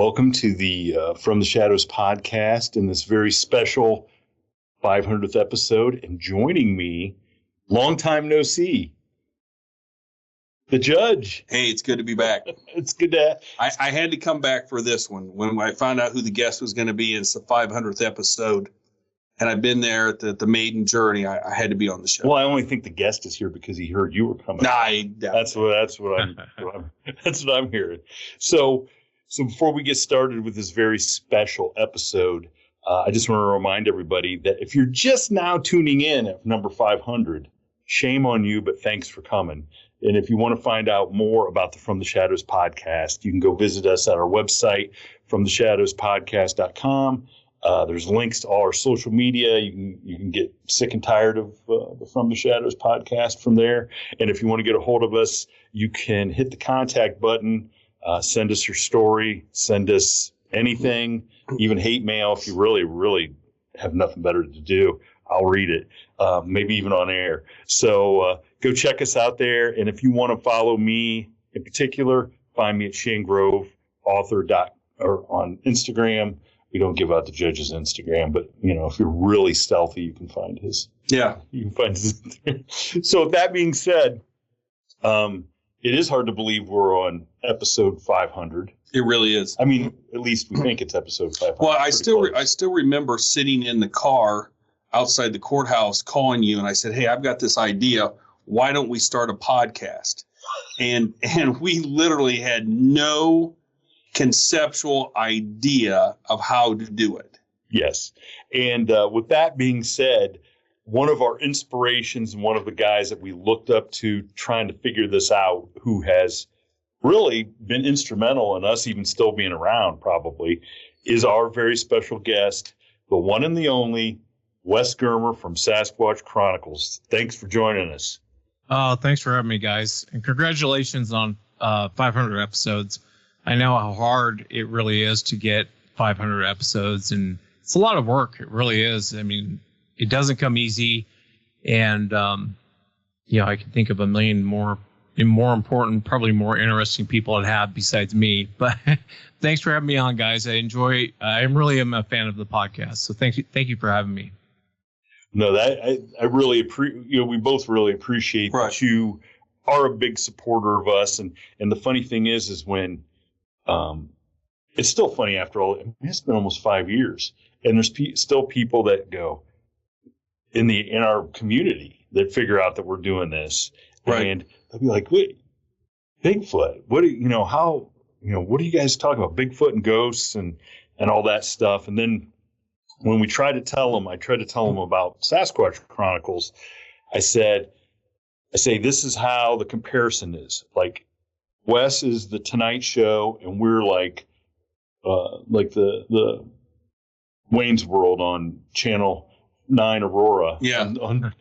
Welcome to the From the Shadows podcast in this very special 500th episode. And joining me, long time no see, the judge. Hey, it's good to be back. It's good to I had to come back for this one. When I found out who the guest was going to be, it's the 500th episode. And I've been there at the maiden journey. I had to be on the show. Well, I only think the guest is here because he heard you were coming. That's what I'm hearing. So before we get started with this very special episode, I just want to remind everybody that if you're just now tuning in at number 500, shame on you, but thanks for coming. And if you want to find out more about the From the Shadows podcast, you can go visit us at our website, fromtheshadowspodcast.com. There's links to all our social media. You can get sick and tired of the From the Shadows podcast from there. And if you want to get a hold of us, you can hit the contact button. Send us your story, send us anything, even hate mail if you really, really have nothing better to do. I'll read it, maybe even on air. So go check us out there. And if you want to follow me in particular, find me at Shane Grove, author. Or on Instagram. We don't give out the judge's Instagram, but, if you're really stealthy, you can find his. Yeah. You can find his. So with that being said, it is hard to believe we're on episode 500. It really is. I mean, at least we think it's episode 500. Well, I still remember sitting in the car outside the courthouse calling you, and I said, "Hey, I've got this idea. Why don't we start a podcast?" And we literally had no conceptual idea of how to do it. Yes. And with that being said, one of our inspirations and one of the guys that we looked up to trying to figure this out, who has really been instrumental in us even still being around probably, is our very special guest, the one and the only Wes Germer from Sasquatch Chronicles. Thanks for joining us. Thanks for having me, guys. And congratulations on 500 episodes. I know how hard it really is to get 500 episodes, and it's a lot of work. It really is. I mean, it doesn't come easy, and I can think of a million more important, probably more interesting people to have besides me. But thanks for having me on, guys. I really am a fan of the podcast, so thank you for having me. No, that I really appreciate. We both really appreciate that you are a big supporter of us, and the funny thing is when. It's still funny after all. It's been almost 5 years, and there's still people that go in our community that figure out that we're doing this, and they'll be like, "Wait, Bigfoot? What do you how what are you guys talking about? Bigfoot and ghosts and all that stuff?" And then when I tried to tell them about Sasquatch Chronicles. I say this is how the comparison is. Like, Wes is the Tonight Show, and we're like the Wayne's World on Channel 9 Aurora. Yeah. I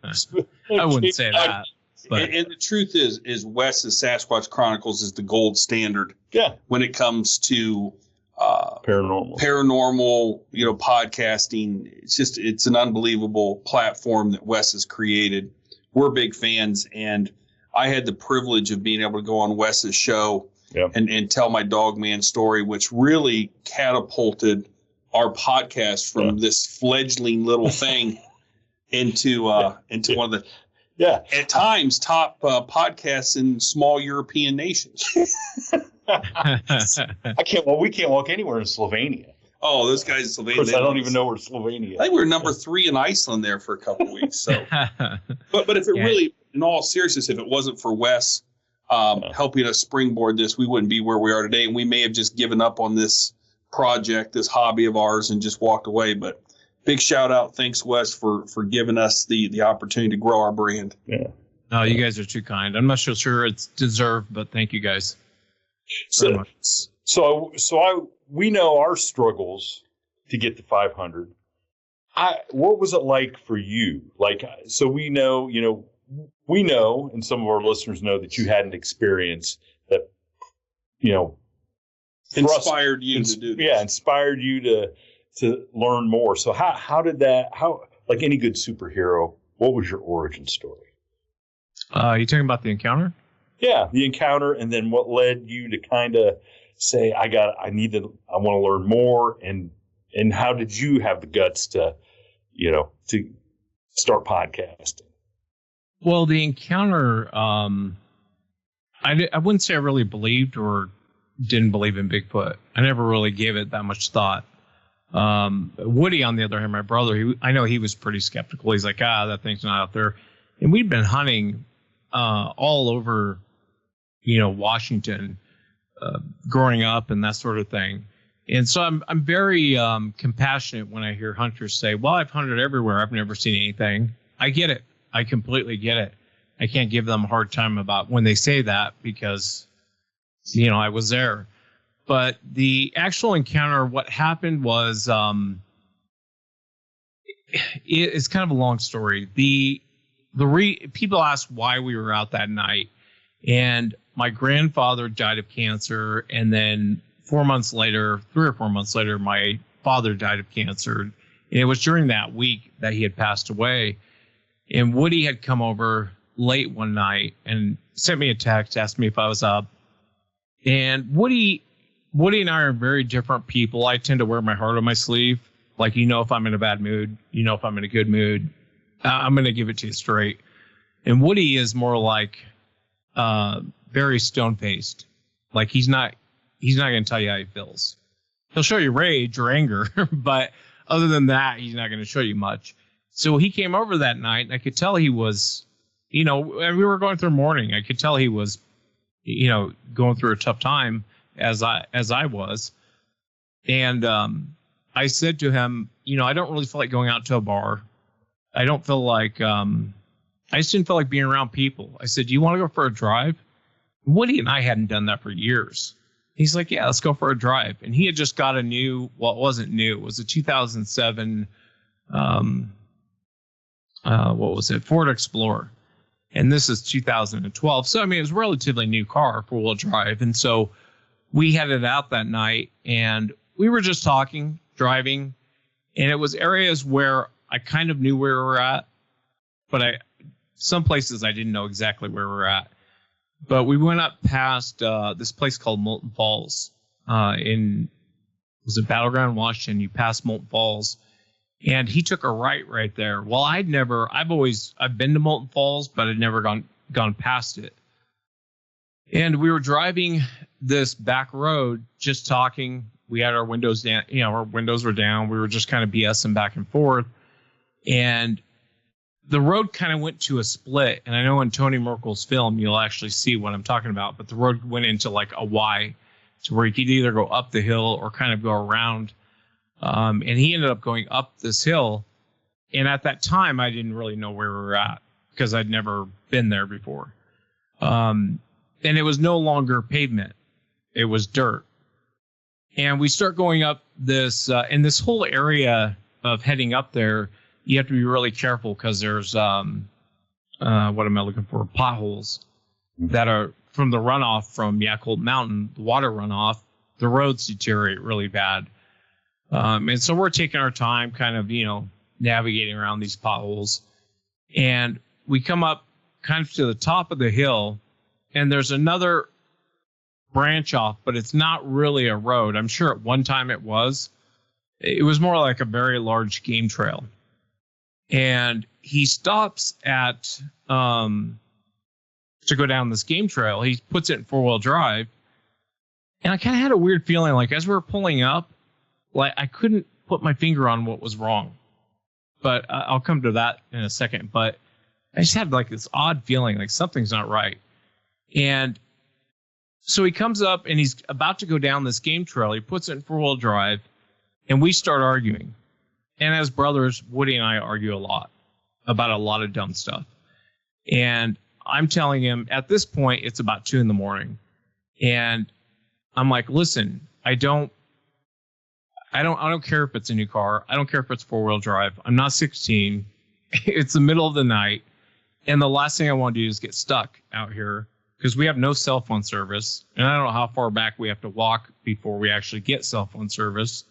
wouldn't say that. But. And the truth is Wes's Sasquatch Chronicles is the gold standard. Yeah. When it comes to paranormal, podcasting. It's an unbelievable platform that Wes has created. We're big fans, and I had the privilege of being able to go on Wes's show and tell my Dogman story, which really catapulted our podcast from this fledgling little thing into one of the at times top podcasts in small European nations. We can't walk anywhere in Slovenia. Oh, those guys in Slovenia. Of course, I don't even know where Slovenia is. I think we were number 3 in Iceland there for a couple of weeks. So, but if it really, in all seriousness, if it wasn't for Wes helping us springboard this, we wouldn't be where we are today. And we may have just given up on this project, this hobby of ours, and just walked away. But big shout out. Thanks, Wes, for giving us the opportunity to grow our brand. Yeah. No, you guys are too kind. I'm not so sure it's deserved, but thank you guys. We know our struggles to get to 500. What was it like for you? So we know, and some of our listeners know that you had an experience that, inspired you to do this. Yeah, inspired you to learn more. So how did that, like any good superhero, what was your origin story? You talking about the encounter? Yeah, the encounter, and then what led you to kind of say, I want to learn more? And how did you have the guts to start podcasting? Well, the encounter, I wouldn't say I really believed or didn't believe in Bigfoot. I never really gave it that much thought. Woody, on the other hand, my brother, I know he was pretty skeptical. He's like, that thing's not out there. And we'd been hunting all over, Washington, growing up and that sort of thing. And so I'm very compassionate when I hear hunters say, well, I've hunted everywhere. I've never seen anything. I get it. I completely get it. I can't give them a hard time about when they say that because, I was there. But the actual encounter, what happened was, it's kind of a long story. People asked why we were out that night, and my grandfather died of cancer, and then 3 or 4 months later, my father died of cancer. And it was during that week that he had passed away. And Woody had come over late one night and sent me a text, asked me if I was up. And Woody and I are very different people. I tend to wear my heart on my sleeve. Like, if I'm in a bad mood, if I'm in a good mood, I'm going to give it to you straight. And Woody is more like very stone-faced. Like, he's not going to tell you how he feels. He'll show you rage or anger, but other than that, he's not going to show you much. So he came over that night, and I could tell he was, we were going through mourning. I could tell he was, going through a tough time as I was. And I said to him, I don't really feel like going out to a bar. I don't feel like, I just didn't feel like being around people. I said, do you want to go for a drive? Woody and I hadn't done that for years. He's like, yeah, let's go for a drive. And he had just got it wasn't new. It was a 2007, Ford Explorer. And this is 2012. So, it was a relatively new car, 4-wheel drive. And so we headed out that night, and we were just talking, driving. And it was areas where I kind of knew where we were at, but some places I didn't know exactly where we were at. But we went up past this place called Molten Falls it was in Battleground, Washington. You pass Molten Falls, and he took a right there. Well, I've been to Molten Falls, but I'd never gone past it. And we were driving this back road, just talking. We had our windows down, our windows were down. We were just kind of BSing back and forth. And the road kind of went to a split. And I know in Tony Merkel's film, you'll actually see what I'm talking about. But the road went into like a Y, to where you could either go up the hill or kind of go around. And he ended up going up this hill. And at that time, I didn't really know where we were at because I'd never been there before. And it was no longer pavement. It was dirt. And we start going up this, in this whole area of heading up there, you have to be really careful because there's, what am I looking for? Potholes that are from the runoff from Yakult Mountain, the water runoff. The roads deteriorate really bad. And so we're taking our time kind of, navigating around these potholes. And we come up kind of to the top of the hill, and there's another branch off, but it's not really a road. I'm sure at one time it was. It was more like a very large game trail. And he stops at to go down this game trail. He puts it in 4-wheel drive. And I kind of had a weird feeling, like as we were pulling up, like I couldn't put my finger on what was wrong. But I'll come to that in a second. But I just had like this odd feeling, like something's not right. And so he comes up and he's about to go down this game trail. He puts it in 4-wheel drive, and we start arguing. And as brothers, Woody and I argue a lot about a lot of dumb stuff. And I'm telling him at this point, it's about 2 a.m. And I'm like, listen, I don't care if it's a new car. I don't care if it's 4-wheel drive. I'm not 16. It's the middle of the night. And the last thing I want to do is get stuck out here because we have no cell phone service. And I don't know how far back we have to walk before we actually get cell phone service.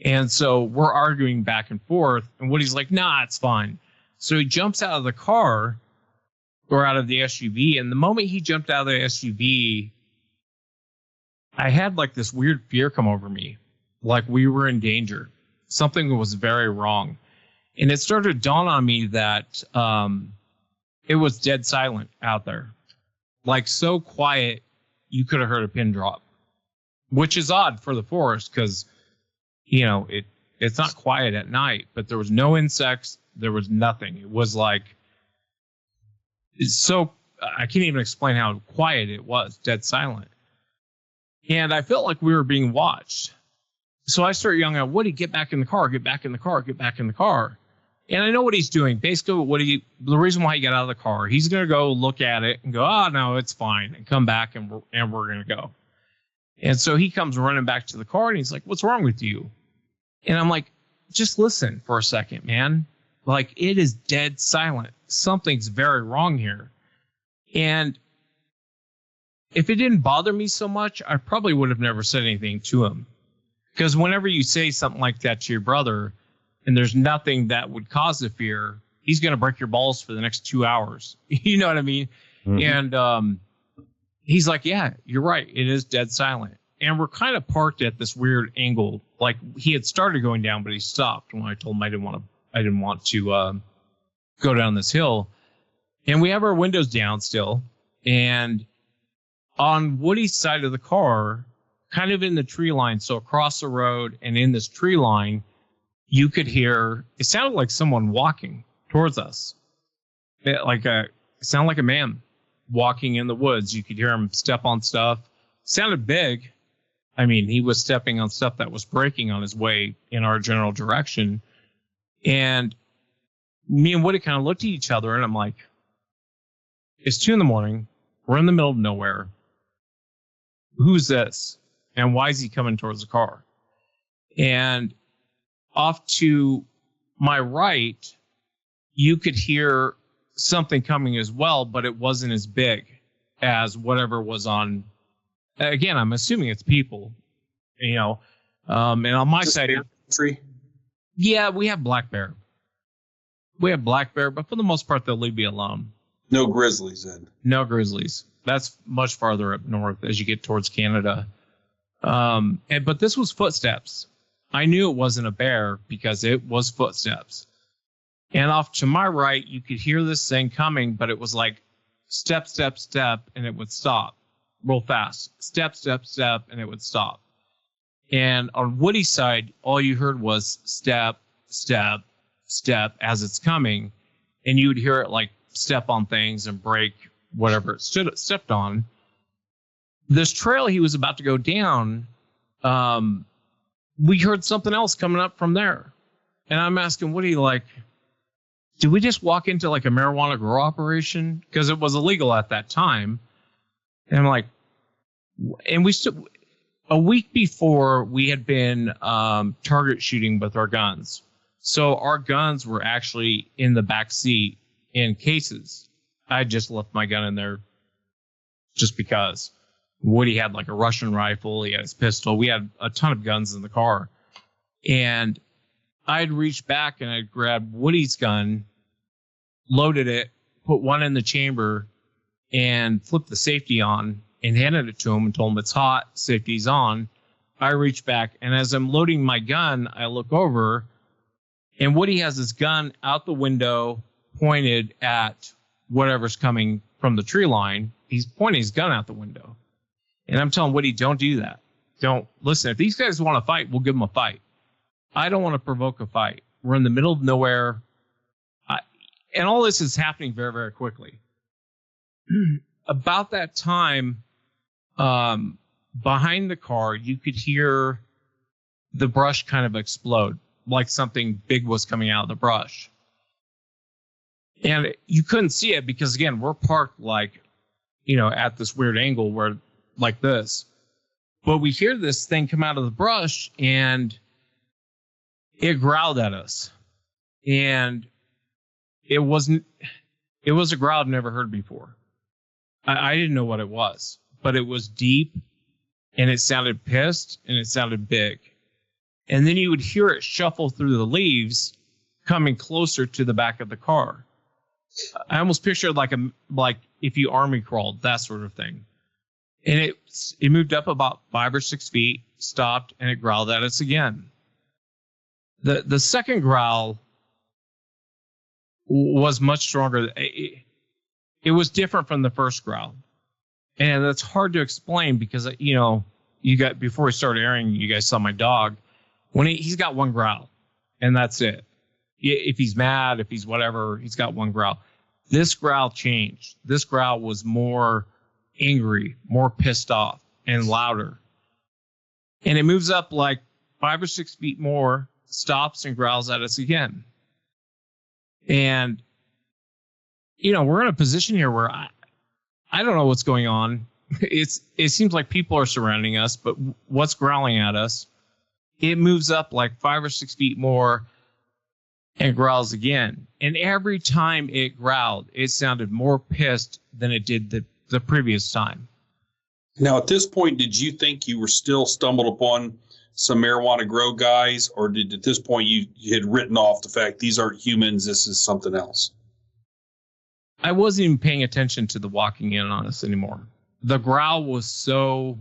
And so we're arguing back and forth. And Woody's like, nah, it's fine. So he jumps out of the car or out of the SUV. And the moment he jumped out of the SUV, I had like this weird fear come over me, like we were in danger. Something was very wrong. And it started to dawn on me that it was dead silent out there. Like so quiet, you could have heard a pin drop, which is odd for the forest because, you know, it's not quiet at night, but there was no insects. There was nothing. It was like, it's so, I can't even explain how quiet it was, dead silent. And I felt like we were being watched. So I started yelling out, Woody, get back in the car, get back in the car, get back in the car. And I know what he's doing. Basically, the reason why he got out of the car, he's going to go look at it and go, oh, no, it's fine, and come back, and we're going to go. And so he comes running back to the car, and he's like, what's wrong with you? And I'm like, just listen for a second, man. Like, it is dead silent. Something's very wrong here. And if it didn't bother me so much, I probably would have never said anything to him. Because whenever you say something like that to your brother, and there's nothing that would cause the fear, he's going to break your balls for the next 2 hours. You know what I mean? Mm-hmm. And he's like, yeah, you're right. It is dead silent. And we're kind of parked at this weird angle. Like, he had started going down, but he stopped when I told him I didn't want to go down this hill. And we have our windows down still. And on Woody's side of the car, kind of in the tree line, so across the road and in this tree line, you could hear, it sounded like someone walking towards us. It sounded like a man walking in the woods. You could hear him step on stuff. Sounded big. I mean, he was stepping on stuff that was breaking on his way in our general direction. And me and Woody kind of looked at each other, and I'm like, it's 2 a.m. We're in the middle of nowhere. Who's this? And why is he coming towards the car? And off to my right, you could hear something coming as well, but it wasn't as big as whatever was on. Again, I'm assuming it's people, you know. And on my side, tree. Yeah, we have black bear. But for the most part, they'll leave me alone. No grizzlies, then. No grizzlies. That's much farther up north as you get towards Canada. But this was footsteps. I knew it wasn't a bear because it was footsteps. And off to my right, you could hear this thing coming, but it was like step, step, step, and it would stop real fast. Step, step, step, and it would stop. And on Woody's side, all you heard was step, step, step as it's coming. And you would hear it like step on things and break whatever it stepped on. This trail he was about to go down, we heard something else coming up from there. And I'm asking Woody, like, did we just walk into like a marijuana grow operation? Because it was illegal at that time. And I'm like, and a week before we had been target shooting with our guns. So our guns were actually in the back seat in cases. I just left my gun in there just because. Woody had like a Russian rifle. He had his pistol. We had a ton of guns in the car. And I'd reached back and I'd grabbed Woody's gun, loaded it, put one in the chamber, and flipped the safety on and handed it to him and told him it's hot, safety's on. I reach back, and as I'm loading my gun, I look over, and Woody has his gun out the window pointed at whatever's coming from the tree line. He's pointing his gun out the window. And I'm telling Woody, don't do that. Don't listen. If these guys want to fight, we'll give them a fight. I don't want to provoke a fight. We're in the middle of nowhere. And all this is happening very, very quickly. About that time, behind the car, you could hear the brush kind of explode, like something big was coming out of the brush. And you couldn't see it because, again, we're parked like, you know, at this weird angle where, like this. But we hear this thing come out of the brush and it growled at us. And it was a growl I'd never heard before. I didn't know what it was, but it was deep and it sounded pissed and it sounded big. And then you would hear it shuffle through the leaves coming closer to the back of the car. I almost pictured like if you army crawled, that sort of thing. And it moved up about 5 or 6 feet, stopped, and it growled at us again. The second growl was much stronger. It was different from the first growl. And that's hard to explain because, before we started airing, you guys saw my dog. When he's got one growl, and that's it. If he's mad, if he's whatever, he's got one growl. This growl changed. This growl was more angry, more pissed off, and louder. And it moves up like 5 or 6 feet more, stops, and growls at us again. And, we're in a position here where I don't know what's going on. It seems like people are surrounding us, but what's growling at us? It moves up like 5 or 6 feet more and growls again. And every time it growled, it sounded more pissed than it did the previous time. Now, at this point, did you think you were still stumbled upon some marijuana grow guys, or at this point you had written off the fact these aren't humans, this is something else? I wasn't even paying attention to the walking in on us anymore. The growl was so...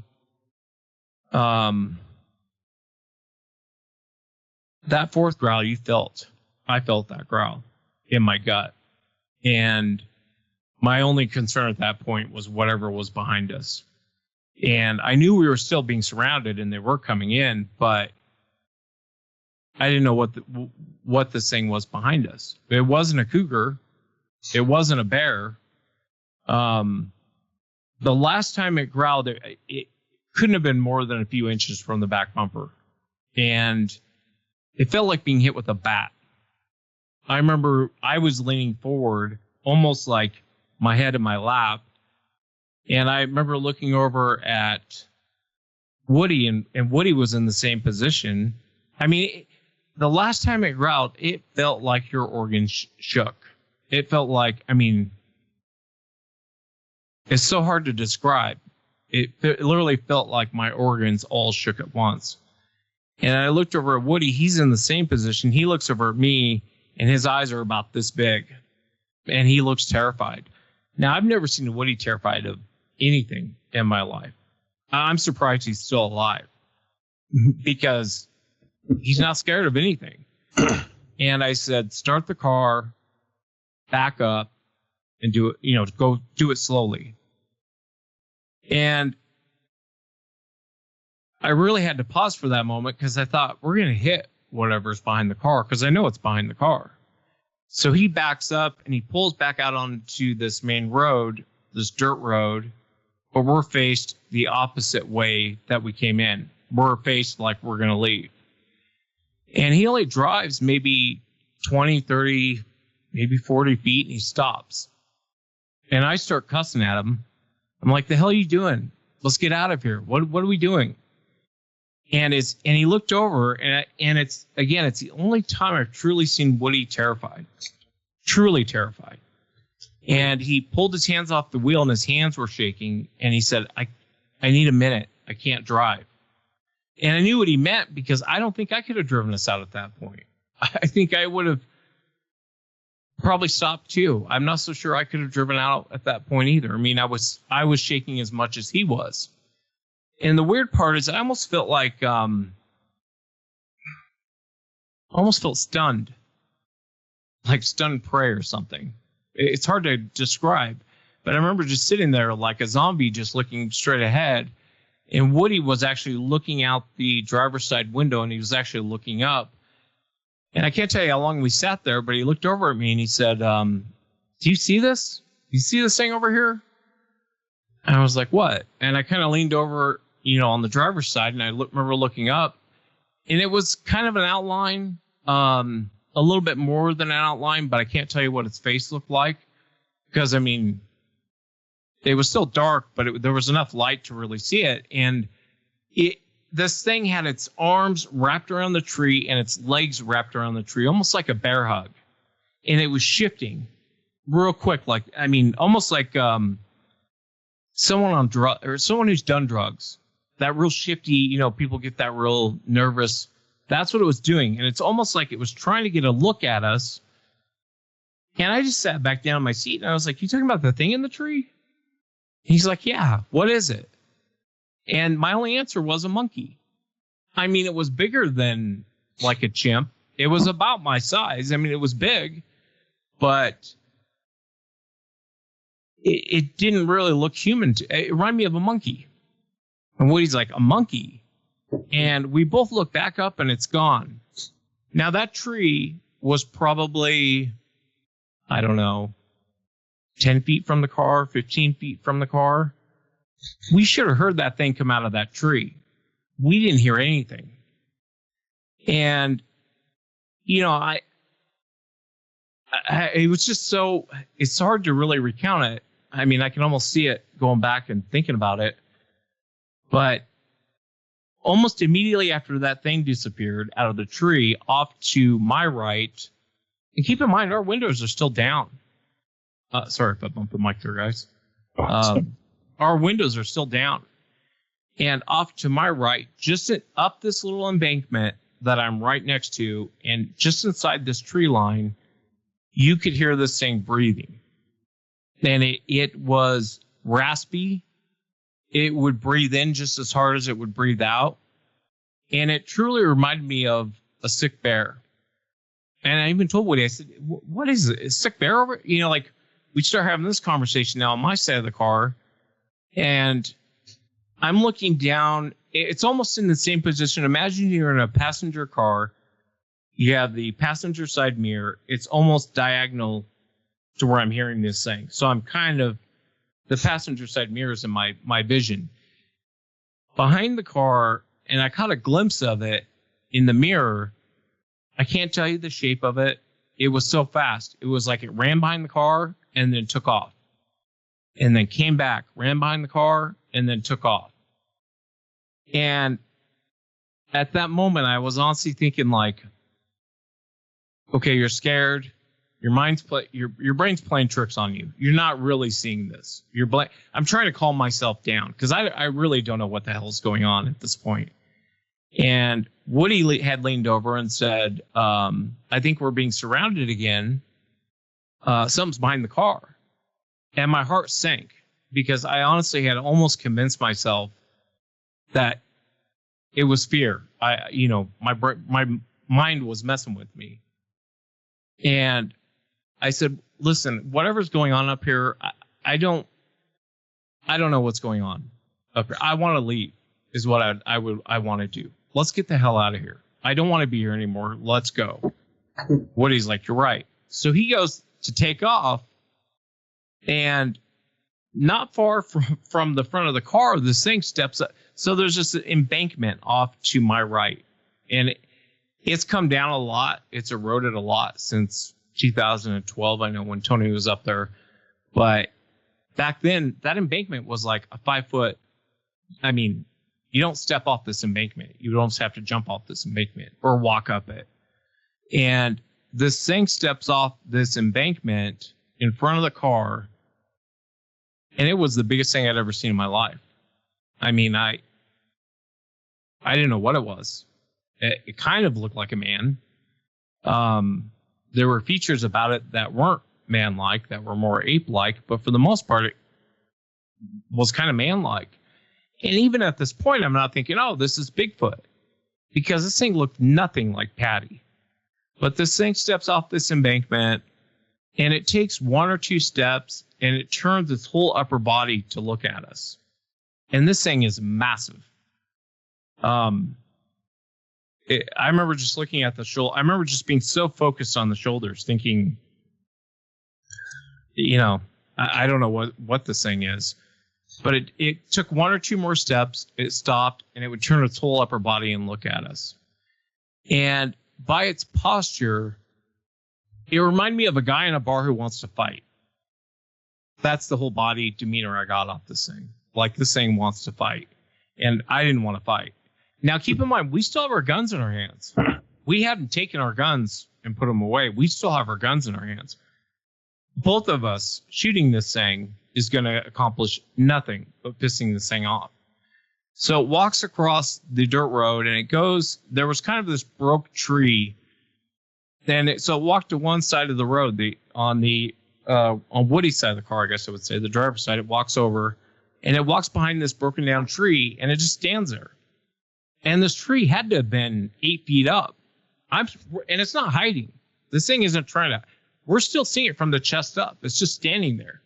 that fourth growl I felt that growl in my gut. And my only concern at that point was whatever was behind us. And I knew we were still being surrounded and they were coming in, but I didn't know what this thing was behind us. It wasn't a cougar. It wasn't a bear. The last time it growled, it couldn't have been more than a few inches from the back bumper. And it felt like being hit with a bat. I remember I was leaning forward, almost like my head in my lap. And I remember looking over at Woody, and Woody was in the same position. I mean, the last time it growled, it felt like your organs shook. It felt like, it's so hard to describe. It literally felt like my organs all shook at once. And I looked over at Woody. He's in the same position. He looks over at me, and his eyes are about this big. And he looks terrified. Now, I've never seen Woody terrified of anything in my life. I'm surprised he's still alive because he's not scared of anything. And I said, start the car, back up, and do it, go do it slowly. And I really had to pause for that moment because I thought we're going to hit whatever's behind the car because I know it's behind the car. So he backs up and he pulls back out onto this main road, this dirt road, but we're faced the opposite way that we came in. We're faced like we're going to leave. And he only drives maybe 20, 30, maybe 40 feet, and he stops. And I start cussing at him. I'm like, the hell are you doing? Let's get out of here. What are we doing? And he looked over, and it's the only time I've truly seen Woody terrified. Truly terrified. And he pulled his hands off the wheel, and his hands were shaking, and he said, I need a minute. I can't drive. And I knew what he meant because I don't think I could have driven us out at that point. I think I would have probably stopped too. I'm not so sure I could have driven out at that point either. I mean, I was shaking as much as he was. And the weird part is I almost felt like, almost felt stunned, like stunned prey or something. It's hard to describe, but I remember just sitting there like a zombie, just looking straight ahead. And Woody was actually looking out the driver's side window, and he was actually looking up. And I can't tell you how long we sat there, but he looked over at me and he said, do you see this? You see this thing over here? And I was like, what? And I kind of leaned over, on the driver's side, and I remember looking up, and it was kind of an outline, a little bit more than an outline, but I can't tell you what its face looked like because, it was still dark, but there was enough light to really see it. And this thing had its arms wrapped around the tree and its legs wrapped around the tree, almost like a bear hug. And it was shifting real quick, almost like someone on drug or someone who's done drugs. That real shifty, people get that real nervous. That's what it was doing. And it's almost like it was trying to get a look at us. And I just sat back down in my seat and I was like, you talking about the thing in the tree? He's like, yeah, what is it? And my only answer was a monkey. I mean, it was bigger than like a chimp. It was about my size. I mean, it was big, but it didn't really look human. It reminded me of a monkey. And Woody's like, a monkey? And we both look back up and it's gone. Now that tree was probably, I don't know, 10 feet from the car, 15 feet from the car. We should have heard that thing come out of that tree. We didn't hear anything. And, you know, it was just so, it's hard to really recount it. I mean, I can almost see it going back and thinking about it. But almost immediately after that thing disappeared out of the tree off to my right, and keep in mind, our windows are still down. Sorry if I bumped the mic there, guys. Our windows are still down. And off to my right, just up this little embankment that I'm right next to, and just inside this tree line, you could hear this thing breathing. And it was raspy. It would breathe in just as hard as it would breathe out. And it truly reminded me of a sick bear. And I even told Woody, I said, what is it? Is sick bear over? You know, like, we start having this conversation now on my side of the car. And I'm looking down. It's almost in the same position. Imagine you're in a passenger car. You have the passenger side mirror. It's almost diagonal to where I'm hearing this thing. So I'm kind of, the passenger side mirror is in my vision. Behind the car, and I caught a glimpse of it in the mirror. I can't tell you the shape of it. It was so fast. It was like it ran behind the car and then took off. And then came back, ran behind the car, and then took off. And at that moment, I was honestly thinking, like, okay, you're scared. Your brain's playing tricks on you. You're not really seeing this. I'm trying to calm myself down because I really don't know what the hell is going on at this point. And Woody had leaned over and said, I think we're being surrounded again. Something's behind the car. And my heart sank because I honestly had almost convinced myself that it was fear. My mind was messing with me. And I said, listen, whatever's going on up here, I don't know what's going on up here. I want to leave is what I want to do. Let's get the hell out of here. I don't want to be here anymore. Let's go. Woody's like, you're right. So he goes to take off, and not far from the front of the car, this thing steps up. So there's just an embankment off to my right. And it's come down a lot. It's eroded a lot since 2012. I know when Tony was up there. But back then, that embankment was like a 5-foot. I mean, you don't step off this embankment. You don't have to jump off this embankment or walk up it. And this thing steps off this embankment in front of the car. And it was the biggest thing I'd ever seen in my life. I mean, I didn't know what it was. It kind of looked like a man. There were features about it that weren't man-like, that were more ape-like, but for the most part, it was kind of man-like. And even at this point, I'm not thinking, oh, this is Bigfoot, because this thing looked nothing like Patty. But this thing steps off this embankment, and it takes 1 or 2 steps, and it turns its whole upper body to look at us. And this thing is massive. I remember just looking at the shoulder. I remember just being so focused on the shoulders, thinking, I don't know what this thing is. But it took 1 or 2 more steps. It stopped, and it would turn its whole upper body and look at us. And by its posture, it reminded me of a guy in a bar who wants to fight. That's the whole body demeanor I got off this thing. Like, this thing wants to fight. And I didn't want to fight. Now, keep in mind, we still have our guns in our hands. We hadn't taken our guns and put them away. We still have our guns in our hands. Both of us shooting this thing is going to accomplish nothing but pissing this thing off. So it walks across the dirt road, and it goes, there was kind of this broke tree. So it walked to one side of the road, on Woody's side of the car, I guess I would say, the driver's side. It walks over, And it walks behind this broken down tree, and it just stands there. And this tree had to have been 8 feet up. And it's not hiding. This thing isn't trying to. We're still seeing it from the chest up. It's just standing there.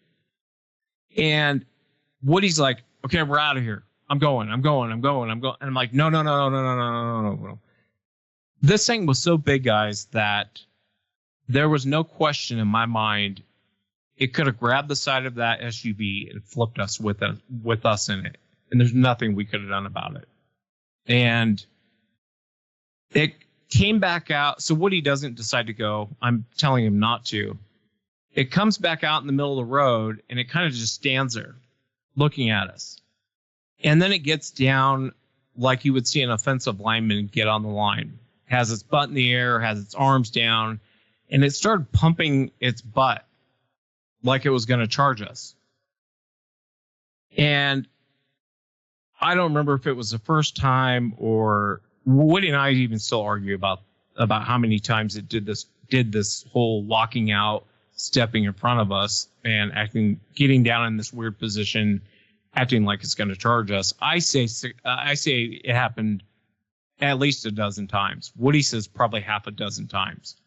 And Woody's like, okay, we're out of here. I'm going. And I'm like, no. This thing was so big, guys, that there was no question in my mind. It could have grabbed the side of that SUV and flipped us with us in it. And there's nothing we could have done about it. And it came back out. So Woody doesn't decide to go. I'm telling him not to. It comes back out in the middle of the road, and it kind of just stands there looking at us. And then it gets down like you would see an offensive lineman get on the line. Has its butt in the air, has its arms down, and it started pumping its butt like it was going to charge us. And I don't remember if it was the first time, or Woody and I even still argue about how many times it did this whole walking out, stepping in front of us and getting down in this weird position, acting like it's going to charge us. I say it happened at least a dozen times. Woody says probably half a dozen times.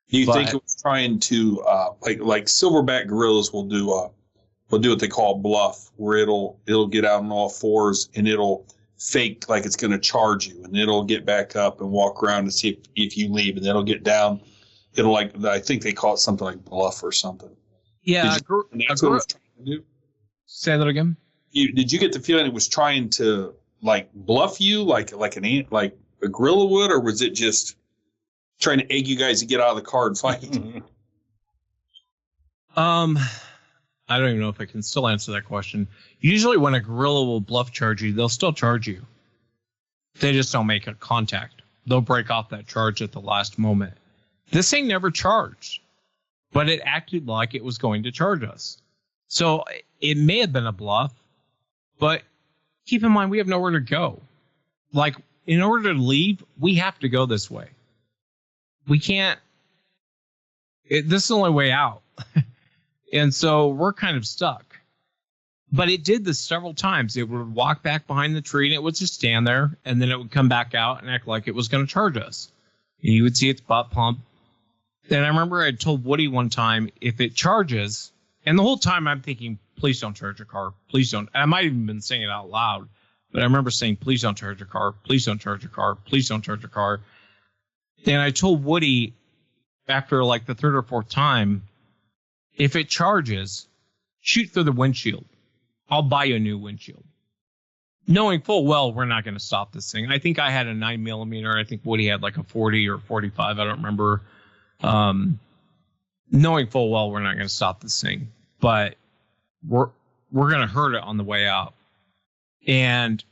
Do you think it was trying to like silverback gorillas will do what they call bluff, where it'll get out on all fours and it'll fake like it's going to charge you, and it'll get back up and walk around to see if you leave, and then it'll get down. It'll I think they call it something like bluff or something. Yeah, that's what it was trying to do. Say that again. Did you get the feeling it was trying to like bluff you like a gorilla would, or was it just trying to egg you guys to get out of the car and fight? I don't even know if I can still answer that question. Usually when a gorilla will bluff charge you, they'll still charge you. They just don't make a contact. They'll break off that charge at the last moment. This thing never charged, but it acted like it was going to charge us. So it may have been a bluff, but keep in mind, we have nowhere to go. Like, in order to leave, we have to go this way. We can't. This is the only way out. And so we're kind of stuck. But it did this several times. It would walk back behind the tree, and it would just stand there, and then it would come back out and act like it was going to charge us. And you would see its butt pump. And I remember I told Woody one time, if it charges, and the whole time I'm thinking, please don't charge your car. Please don't. I might have even been saying it out loud. But I remember saying, please don't charge your car. Please don't charge your car. Please don't charge your car. And I told Woody after like the third or fourth time, if it charges, shoot through the windshield. I'll buy you a new windshield. Knowing full well we're not going to stop this thing. I think I had a 9mm. I think Woody had like a 40 or 45. I don't remember. Knowing full well we're not going to stop this thing. But we're going to hurt it on the way out. And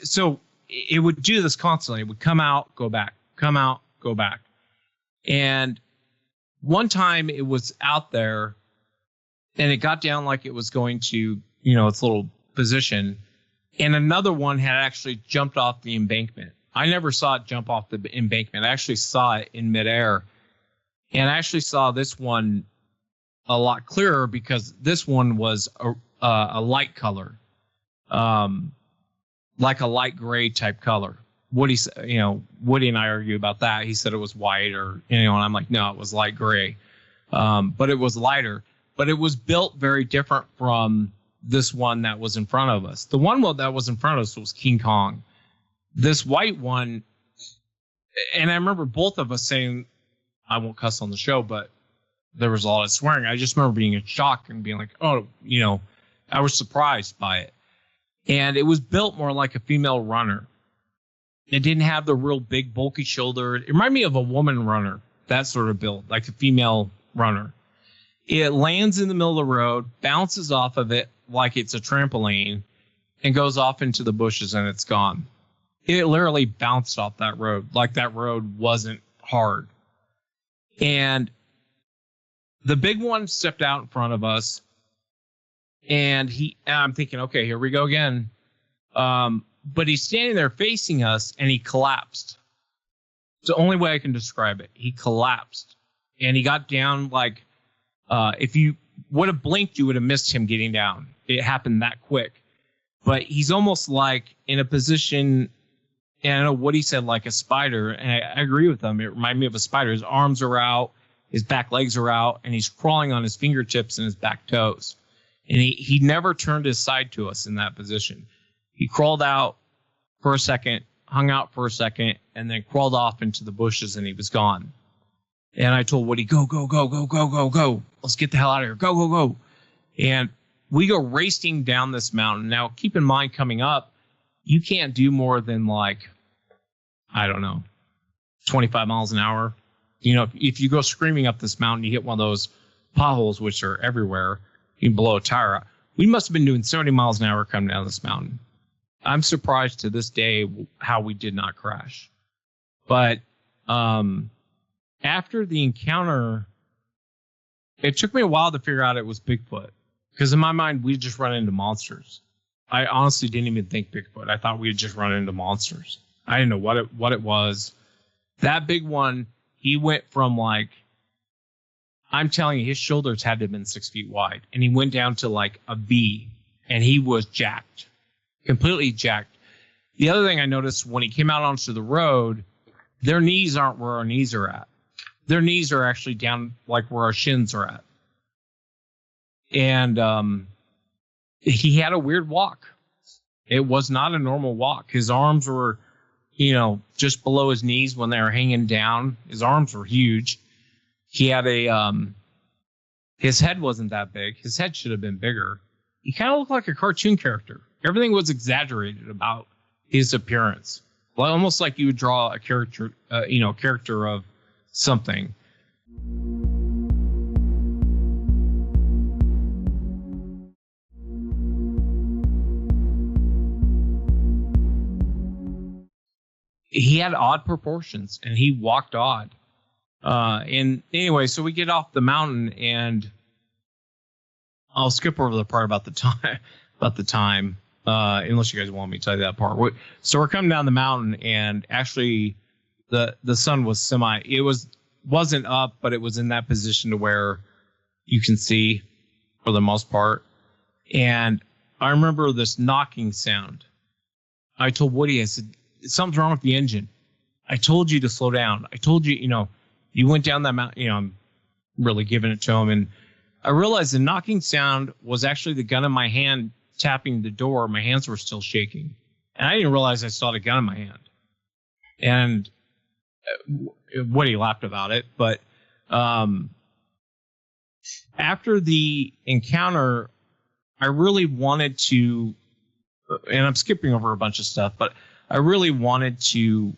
so it would do this constantly. It would come out, go back, come out, go back. And one time it was out there and it got down like it was going to, its little position. And another one had actually jumped off the embankment. I never saw it jump off the embankment. I actually saw it in midair. And I actually saw this one a lot clearer because this one was a light color, like a light gray type color. Woody and I argue about that. He said it was white and I'm like, no, it was light gray. But it was lighter, but it was built very different from this one that was in front of us. The one that was in front of us was King Kong. This white one, and I remember both of us saying, I won't cuss on the show, but there was a lot of swearing. I just remember being in shock and being like, oh, I was surprised by it. And it was built more like a female runner. It didn't have the real big, bulky shoulder. It reminded me of a woman runner, that sort of build, like a female runner. It lands in the middle of the road, bounces off of it like it's a trampoline, and goes off into the bushes, and it's gone. It literally bounced off that road, like that road wasn't hard. And the big one stepped out in front of us, and I'm thinking, okay, here we go again. But he's standing there facing us, and he collapsed. It's the only way I can describe it. He collapsed, and he got down like, if you would have blinked, you would have missed him getting down. It happened that quick. But he's almost like in a position, and I know what he said, like a spider, and I agree with him. It reminded me of a spider. His arms are out, his back legs are out, and he's crawling on his fingertips and his back toes. And he never turned his side to us in that position. He crawled out for a second, hung out for a second, and then crawled off into the bushes, and he was gone. And I told Woody, go, go, go, go, go, go, go. Let's get the hell out of here. Go, go, go. And we go racing down this mountain. Now, keep in mind, coming up, you can't do more than like, I don't know, 25 miles an hour. You know, if you go screaming up this mountain, you hit one of those potholes, which are everywhere. You can blow a tire out. We must have been doing 70 miles an hour coming down this mountain. I'm surprised to this day how we did not crash. But after the encounter, it took me a while to figure out it was Bigfoot. Because in my mind, we just run into monsters. I honestly didn't even think Bigfoot. I thought we had just run into monsters. I didn't know what it was. That big one, he went from like, I'm telling you, his shoulders had to have been 6 feet wide. And he went down to like a B. And he was jacked. Completely jacked. The other thing I noticed when he came out onto the road, their knees aren't where our knees are at. Their knees are actually down like where our shins are at. And he had a weird walk. It was not a normal walk. His arms were, you know, just below his knees when they were hanging down. His arms were huge. He had his head wasn't that big. His head should have been bigger. He kind of looked like a cartoon character. Everything was exaggerated about his appearance. Well, almost like you would draw a character, character of something. He had odd proportions, and he walked odd. And anyway, so we get off the mountain, and I'll skip over the part about the time. Unless you guys want me to tell you that part. So we're coming down the mountain, and actually, the sun was wasn't up, but it was in that position to where you can see for the most part. And I remember this knocking sound. I told Woody, I said, something's wrong with the engine. I told you to slow down. I told you, you went down that mountain. I'm really giving it to him. And I realized the knocking sound was actually the gun in my hand tapping the door. My hands were still shaking. And I didn't realize I still had a gun in my hand. And Woody laughed about it. But after the encounter, I really wanted to, and I'm skipping over a bunch of stuff, but I really wanted to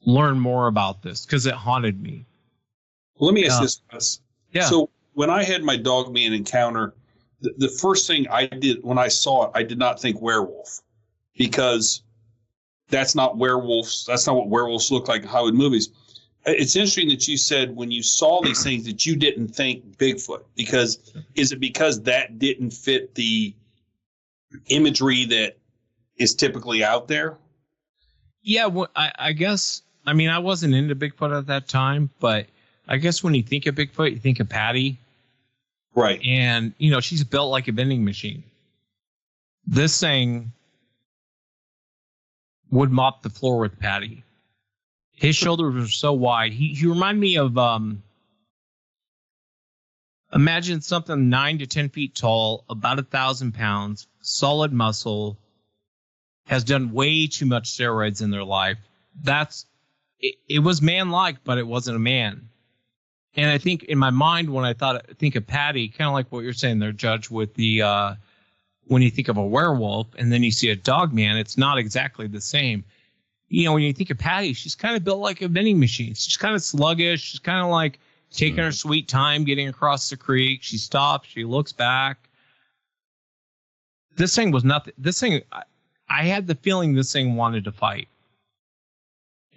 learn more about this because it haunted me. Well, let me ask this, Wes. Yeah. So when I had my dog man encounter, the first thing I did when I saw it, I did not think werewolf, because that's not werewolves. That's not what werewolves look like in Hollywood movies. It's interesting that you said when you saw these things that you didn't think Bigfoot, because is it because that didn't fit the imagery that is typically out there? Yeah, well, I guess, I wasn't into Bigfoot at that time, but I guess when you think of Bigfoot, you think of Patty. Right. And, she's built like a vending machine. This thing would mop the floor with Patty. His shoulders were so wide. He reminded me of, imagine something 9 to 10 feet tall, about 1,000 pounds, solid muscle, has done way too much steroids in their life. It was man-like, but it wasn't a man. And I think in my mind, when I think of Patty, kind of like what you're saying there, Judge, with the, when you think of a werewolf and then you see a dog man, it's not exactly the same. When you think of Patty, she's kind of built like a vending machine. She's kind of sluggish. She's kind of like taking her sweet time getting across the creek. She stops. She looks back. This thing was nothing. This thing, I had the feeling this thing wanted to fight.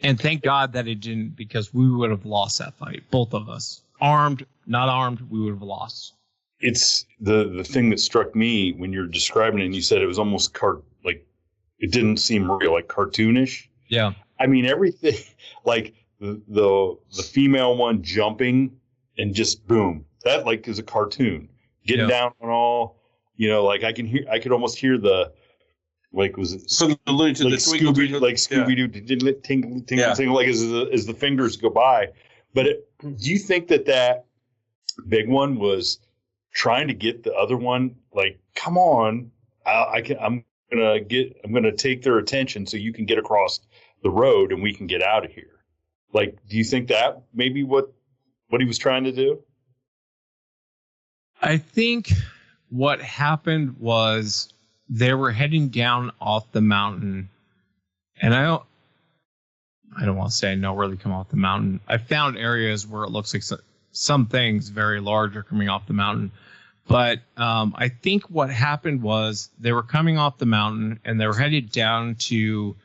And thank God that it didn't, because we would have lost that fight. Both of us. Armed, not armed, we would have lost. It's the thing that struck me when you're describing it, and you said it was almost it didn't seem real, like cartoonish. Yeah. Everything, like the female one jumping and just boom. that like is a cartoon getting down on all, like I could almost hear the, like, was it from the Looney Tunes, like Scooby-Doo tingle, like as the fingers go by. But do you think that big one was trying to get the other one, like, come on, I'm gonna take their attention so you can get across the road and we can get out of here? Like, do you think that maybe what he was trying to do? I think what happened was they were heading down off the mountain, and I don't want to say I know where they come off the mountain. I found areas where it looks like some things very large are coming off the mountain. But I think what happened was they were coming off the mountain and they were headed down to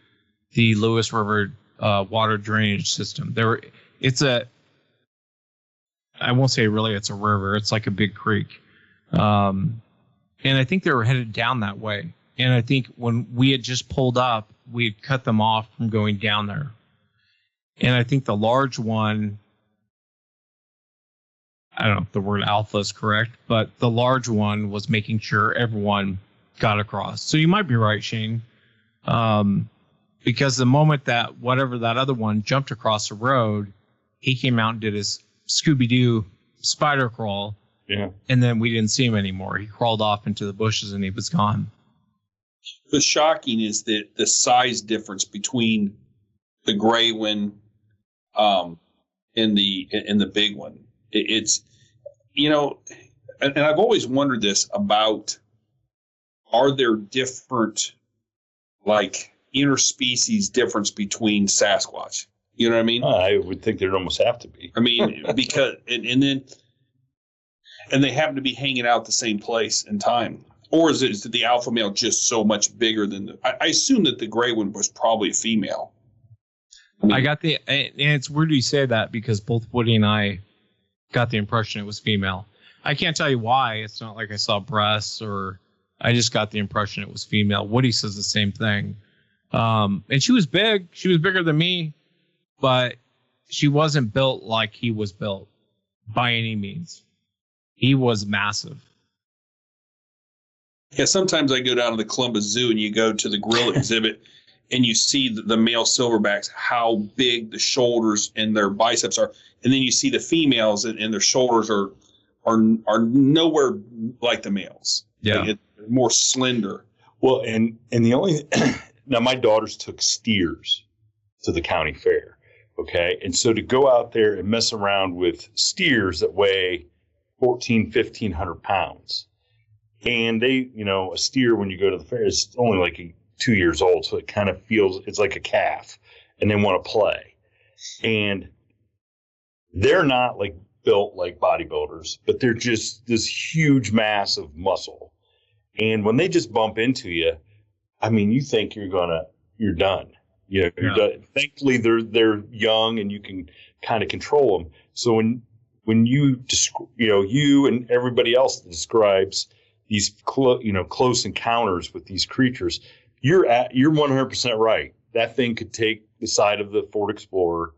the Lewis River water drainage system. I won't say really it's a river. It's like a big creek. And I think they were headed down that way. And I think when we had just pulled up, we had cut them off from going down there. And I think the large one, I don't know if the word alpha is correct, but the large one was making sure everyone got across. So you might be right, Shane. Because the moment that whatever that other one jumped across the road, he came out and did his Scooby-Doo spider crawl. Yeah. And then we didn't see him anymore. He crawled off into the bushes and he was gone. What's shocking is that the size difference between the gray one and the big one. It's, and I've always wondered this about, are there different, like, interspecies difference between Sasquatch? You know what I mean? I would think there'd almost have to be. I mean, because, and they happen to be hanging out the same place and time. Or is the alpha male just so much bigger than I assume that the gray one was probably a female. I got and it's weird you say that because both Woody and I got the impression it was female. I can't tell you why. It's not like I saw breasts or I just got the impression it was female. Woody says the same thing. And she was big. She was bigger than me, but she wasn't built like he was built by any means. He was massive. Yeah, sometimes I go down to the Columbus Zoo and you go to the gorilla exhibit and you see the male silverbacks, how big the shoulders and their biceps are. And then you see the females and their shoulders are nowhere like the males. Yeah. Like it's more slender. Well, and the only, now my daughters took steers to the county fair. Okay. And so to go out there and mess around with steers that weigh 1,500 pounds. And they, a steer, when you go to the fair, is only like 2 years old. So it kind of feels, it's like a calf and they want to play. And they're not like built like bodybuilders, but they're just this huge mass of muscle. And when they just bump into you, I mean, you think you're done. You're done. Thankfully, they're young and you can kind of control them. So when you you and everybody else describes these close encounters with these creatures, you're 100% right. That thing could take the side of the Ford Explorer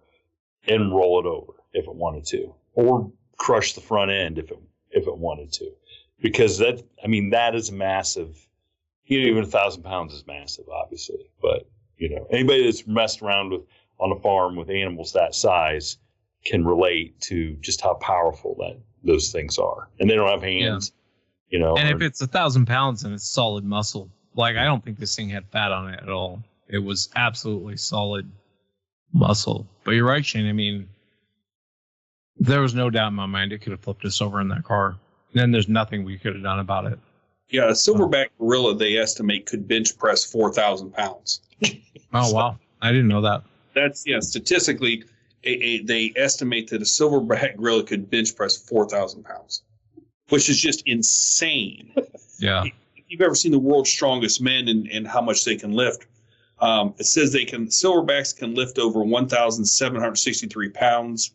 and roll it over if it wanted to, or crush the front end if it wanted to, because that is massive. Even 1,000 pounds is massive, obviously. But anybody that's messed around on a farm with animals that size can relate to just how powerful those things are, and they don't have hands. Yeah. And if it's 1,000 pounds and it's solid muscle, like I don't think this thing had fat on it at all. It was absolutely solid muscle. But you're right, Shane. I mean, there was no doubt in my mind it could have flipped us over in that car. And then there's nothing we could have done about it. Yeah, a silverback gorilla, they estimate, could bench press 4,000 pounds. Oh, wow. I didn't know that. That's, statistically, they estimate that a silverback gorilla could bench press 4,000 pounds, which is just insane. Yeah. If you've ever seen the world's strongest men and how much they can lift, it says silverbacks can lift over 1,763 pounds,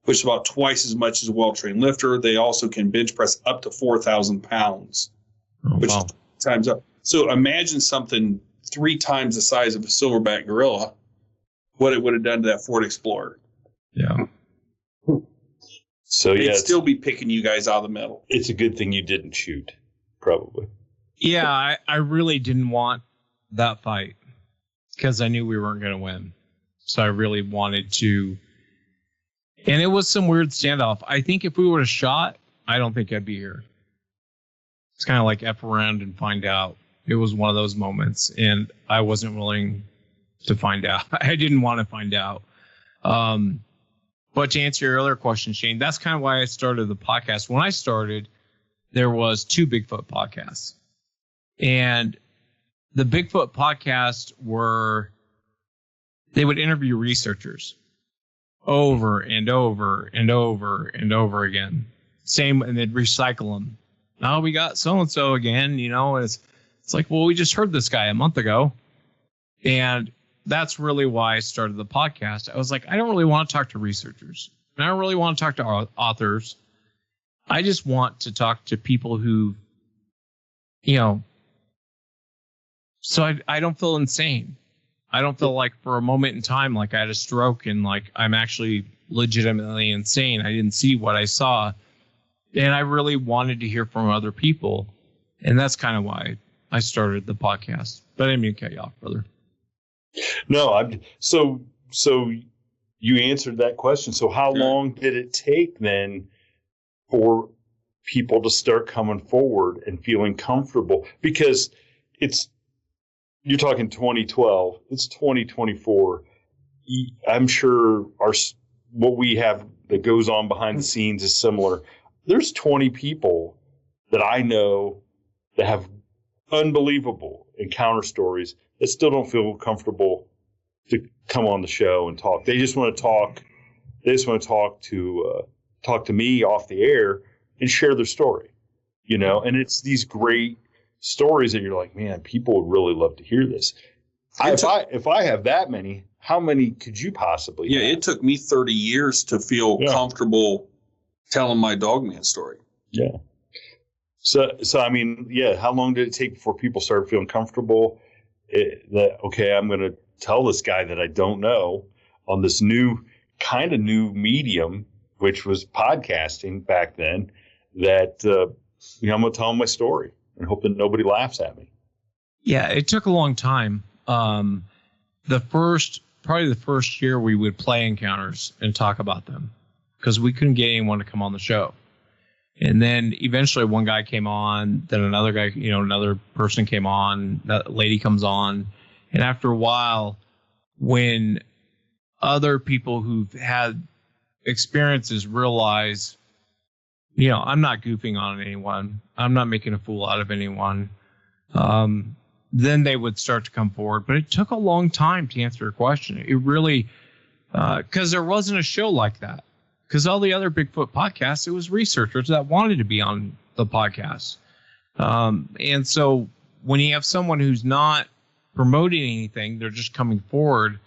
which is about twice as much as a well-trained lifter. They also can bench press up to 4,000 pounds, which is times up. So imagine something 3 times the size of a silverback gorilla, what it would have done to that Ford Explorer. Yeah. So they'd still be picking you guys out of the middle. It's a good thing you didn't shoot, probably. Yeah, I really didn't want that fight because I knew we weren't going to win. So I really wanted to. And it was some weird standoff. I think if we would have shot, I don't think I'd be here. It's kind of like F around and find out. It was one of those moments, and I wasn't willing to find out. I didn't want to find out. But to answer your earlier question, Shane, that's kind of why I started the podcast. When I started, there was 2 Bigfoot podcasts. And the Bigfoot podcasts they would interview researchers over and over and over and over again. Same, and they'd recycle them. Now we got so-and-so again, and it's like, well, we just heard this guy a month ago. And that's really why I started the podcast. I was like, I don't really want to talk to researchers. And I don't really want to talk to authors. I just want to talk to people who, so I don't feel insane. I don't feel like for a moment in time, like I had a stroke and like I'm actually legitimately insane. I didn't see what I saw. And I really wanted to hear from other people. And that's kind of why I started the podcast. But I didn't mean to cut you off, brother. No, so you answered that question. So how long did it take then for people to start coming forward and feeling comfortable? Because you're talking 2012, it's 2024. I'm sure what we have that goes on behind the scenes is similar. There's 20 people that I know that have unbelievable encounter stories that still don't feel comfortable to come on the show and talk. They just want to talk. They just want to talk to me off the air and share their story, and it's these great stories that you're like, man, people would really love to hear this. If I have that many, how many could you possibly have? It took me 30 years to feel comfortable telling my Dogman story. Yeah. So I mean, how long did it take before people started feeling comfortable I'm going to tell this guy that I don't know on this new medium, which was podcasting back then, that I'm going to tell him my story and hope that nobody laughs at me. Yeah, it took a long time. The first year we would play encounters and talk about them because we couldn't get anyone to come on the show. And then eventually one guy came on, then another guy, another person came on, that lady comes on. And after a while, when other people who've had experiences realize, I'm not goofing on anyone, I'm not making a fool out of anyone, then they would start to come forward. But it took a long time to answer your question. It really, because there wasn't a show like that. Because all the other Bigfoot podcasts, it was researchers that wanted to be on the podcast. And so when you have someone who's not promoting anything, they're just coming forward,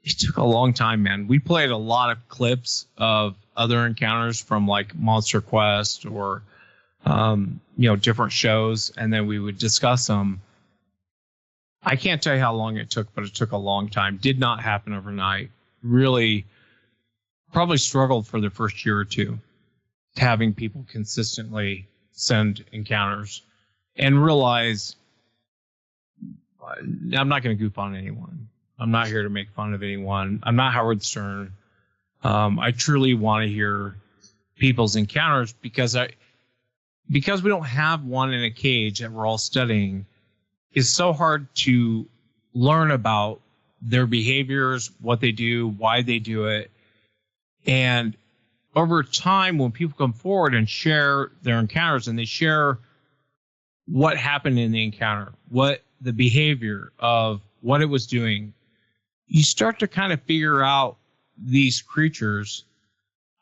it took a long time, man. We played a lot of clips of other encounters from like Monster Quest or, different shows, and then we would discuss them. I can't tell you how long it took, but it took a long time. Did not happen overnight. Really probably struggled for the first year or two, having people consistently send encounters and realize I'm not going to goof on anyone. I'm not here to make fun of anyone. I'm not Howard Stern. I truly want to hear people's encounters because we don't have one in a cage that we're all studying. It's so hard to learn about their behaviors, what they do, why they do it. And over time, when people come forward and share their encounters and they share what happened in the encounter, what the behavior of what it was doing, you start to kind of figure out these creatures.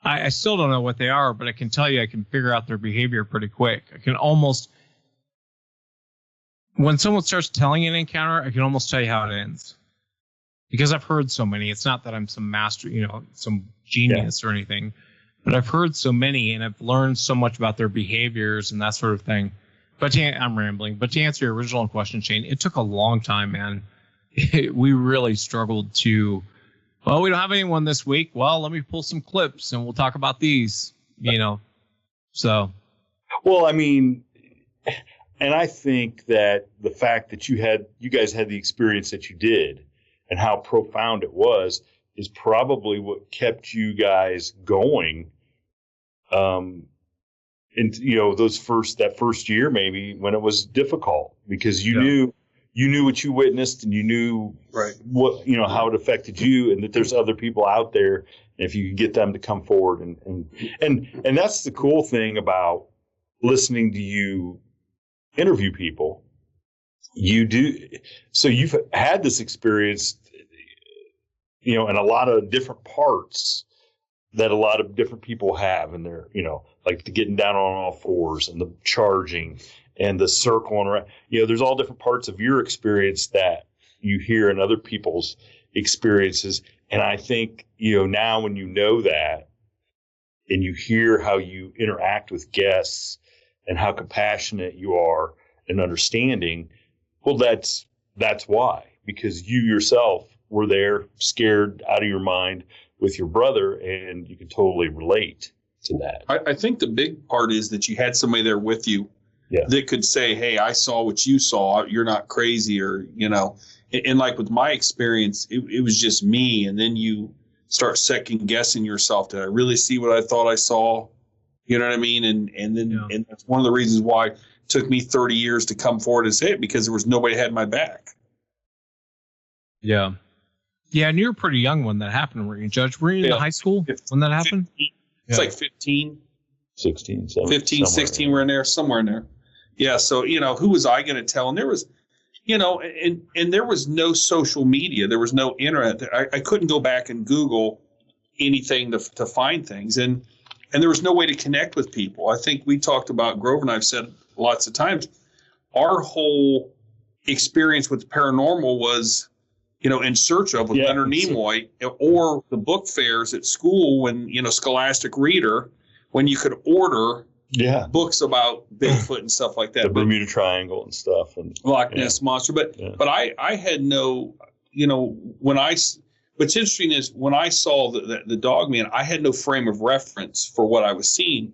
I still don't know what they are, but I can tell you I can figure out their behavior pretty quick. I can almost, when someone starts telling an encounter, I can almost tell you how it ends. Because I've heard so many. It's not that I'm some master, some genius or anything, but I've heard so many and I've learned so much about their behaviors and that sort of thing. But I'm rambling. But to answer your original question, Shane, it took a long time, man. We really struggled to, we don't have anyone this week. Well, let me pull some clips and we'll talk about these. So. Well, I mean, and I think that the fact that you guys had the experience that you did and how profound it was is probably what kept you guys going. And that first year, maybe when it was difficult, because you knew what you witnessed, and you knew what, how it affected you, and that there's other people out there. And if you could get them to come forward and that's the cool thing about listening to you interview people. So you've had this experience, in a lot of different parts that a lot of different people have, and they're, like the getting down on all fours and the charging and the circling around. There's all different parts of your experience that you hear in other people's experiences. And I think, now when you know that and you hear how you interact with guests and how compassionate you are and understanding, well, that's why, because you yourself were there, scared out of your mind with your brother, and you can totally relate to that. I think the big part is that you had somebody there with you that could say, hey, I saw what you saw. You're not crazy, or, and like with my experience, it was just me. And then you start second guessing yourself. Did I really see what I thought I saw? You know what I mean? And that's one of the reasons why it took me 30 years to come forward and say it, because there was nobody had my back. Yeah. Yeah, and you were pretty young when that happened, were you, Judge? Were you in high school when that happened? 15. It's like 15. 16, 17, 15, 16, we're in there, somewhere in there. Yeah, so, who was I going to tell? And there was, and there was no social media. There was no internet. I couldn't go back and Google anything to find things. And there was no way to connect with people. I think we talked about, Grover and I've said lots of times, our whole experience with paranormal was, in search of with Leonard Nimoy, or the book fairs at school when, Scholastic Reader, when you could order books about Bigfoot and stuff like that. The Bermuda Triangle and stuff. And Loch Ness Monster. But I had no, what's interesting is when I saw the dog man, I had no frame of reference for what I was seeing.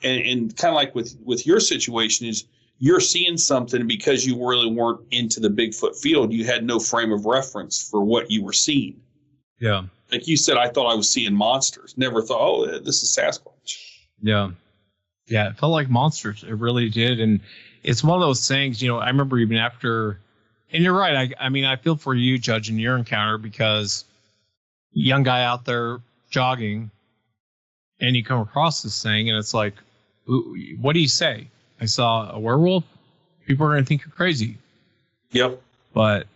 And kind of like with your situation is, you're seeing something because you really weren't into the Bigfoot field. You had no frame of reference for what you were seeing. Yeah. Like you said, I thought I was seeing monsters. Never thought, oh, this is Sasquatch. Yeah. Yeah, it felt like monsters. It really did. And it's one of those things, I remember even after, and you're right. I mean, I feel for you, Judge, in your encounter, because young guy out there jogging and you come across this thing and it's like, what do you say? I saw a werewolf. People are going to think you're crazy. Yep. But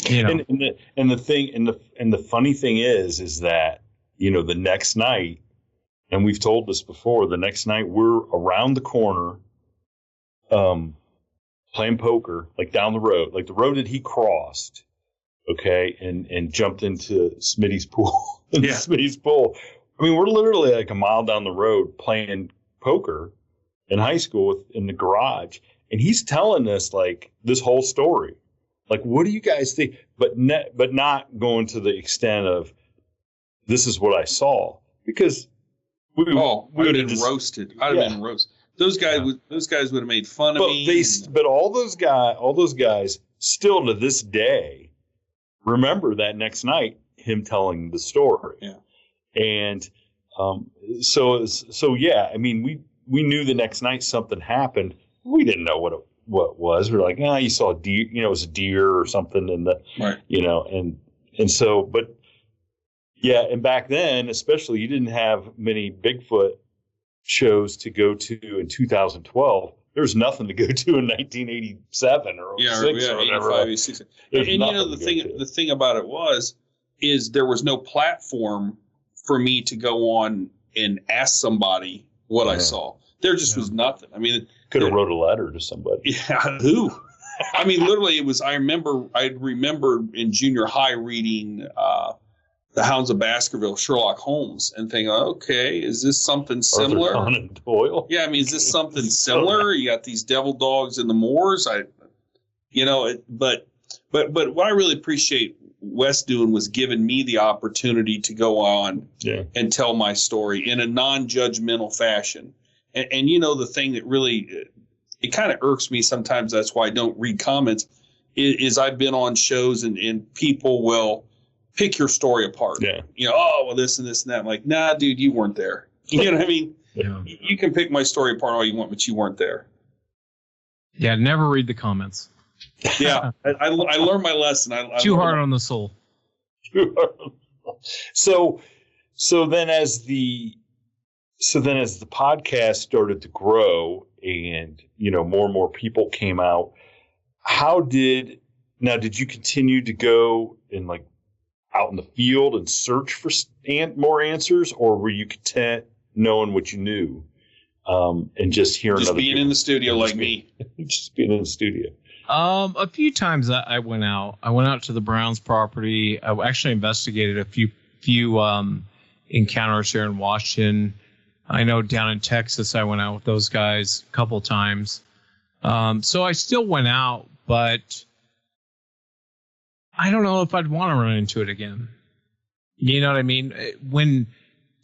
and the funny thing is that the next night, and we've told this before, the next night we're around the corner, playing poker, like down the road, like the road that he crossed, okay, and jumped into Smitty's pool. Smitty's pool. I mean, we're literally like a mile down the road playing poker in high school in the garage, and he's telling us like this whole story. Like, what do you guys think? But not going to the extent of this is what I saw, because we would have been roasted. I'd have been roasted. Those guys would have made fun of me. But all those guys still to this day remember that next night him telling the story. Yeah. And so yeah, I mean, we knew the next night something happened. We didn't know what it was. We were like, you saw a deer, it was a deer or something in the, and so, but yeah. And back then, especially, you didn't have many Bigfoot shows to go to in 2012. There was nothing to go to in 1987 or 06 or whatever. 85, 86. And the thing about it is there was no platform for me to go on and ask somebody what I saw. There just was nothing. I mean, could have wrote a letter to somebody. Yeah, who? I mean, literally, it was. I remember in junior high reading The Hounds of Baskerville, Sherlock Holmes, and thinking, okay, is this something similar? Arthur Conan Doyle. Yeah, I mean, is this something similar? You got these devil dogs in the moors. But what I really appreciate Wes doing was giving me the opportunity to go on and tell my story in a non-judgmental fashion. And the thing that really, it kind of irks me sometimes, that's why I don't read comments, is I've been on shows and people will pick your story apart. Yeah. Oh, well, this and this and that. I'm like, nah, dude, you weren't there. You know what I mean? Yeah. You can pick my story apart all you want, but you weren't there. Yeah, never read the comments. Yeah, I learned my lesson. Too hard on the soul. So then as the podcast started to grow and more and more people came out, did you continue to go and out in the field and search for more answers, or were you content knowing what you knew and just hearing just being in the studio like me? Just being in the studio. A few times I went out. I went out to the Browns property. I actually investigated a few encounters here in Washington. I know down in Texas I went out with those guys a couple times. So I still went out, but I don't know if I'd want to run into it again. You know what I mean? When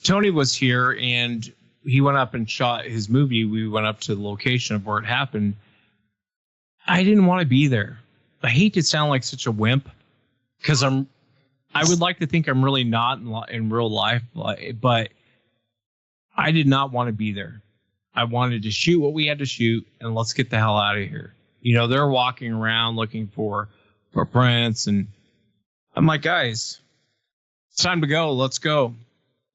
Tony was here and he went up and shot his movie, we went up to the location of where it happened. I didn't want to be there. I hate to sound like such a wimp because I would like to think I'm really not in real life, but I did not want to be there. I wanted to shoot what we had to shoot and let's get the hell out of here. They're walking around looking for prints, and I'm like, guys, it's time to go. Let's go.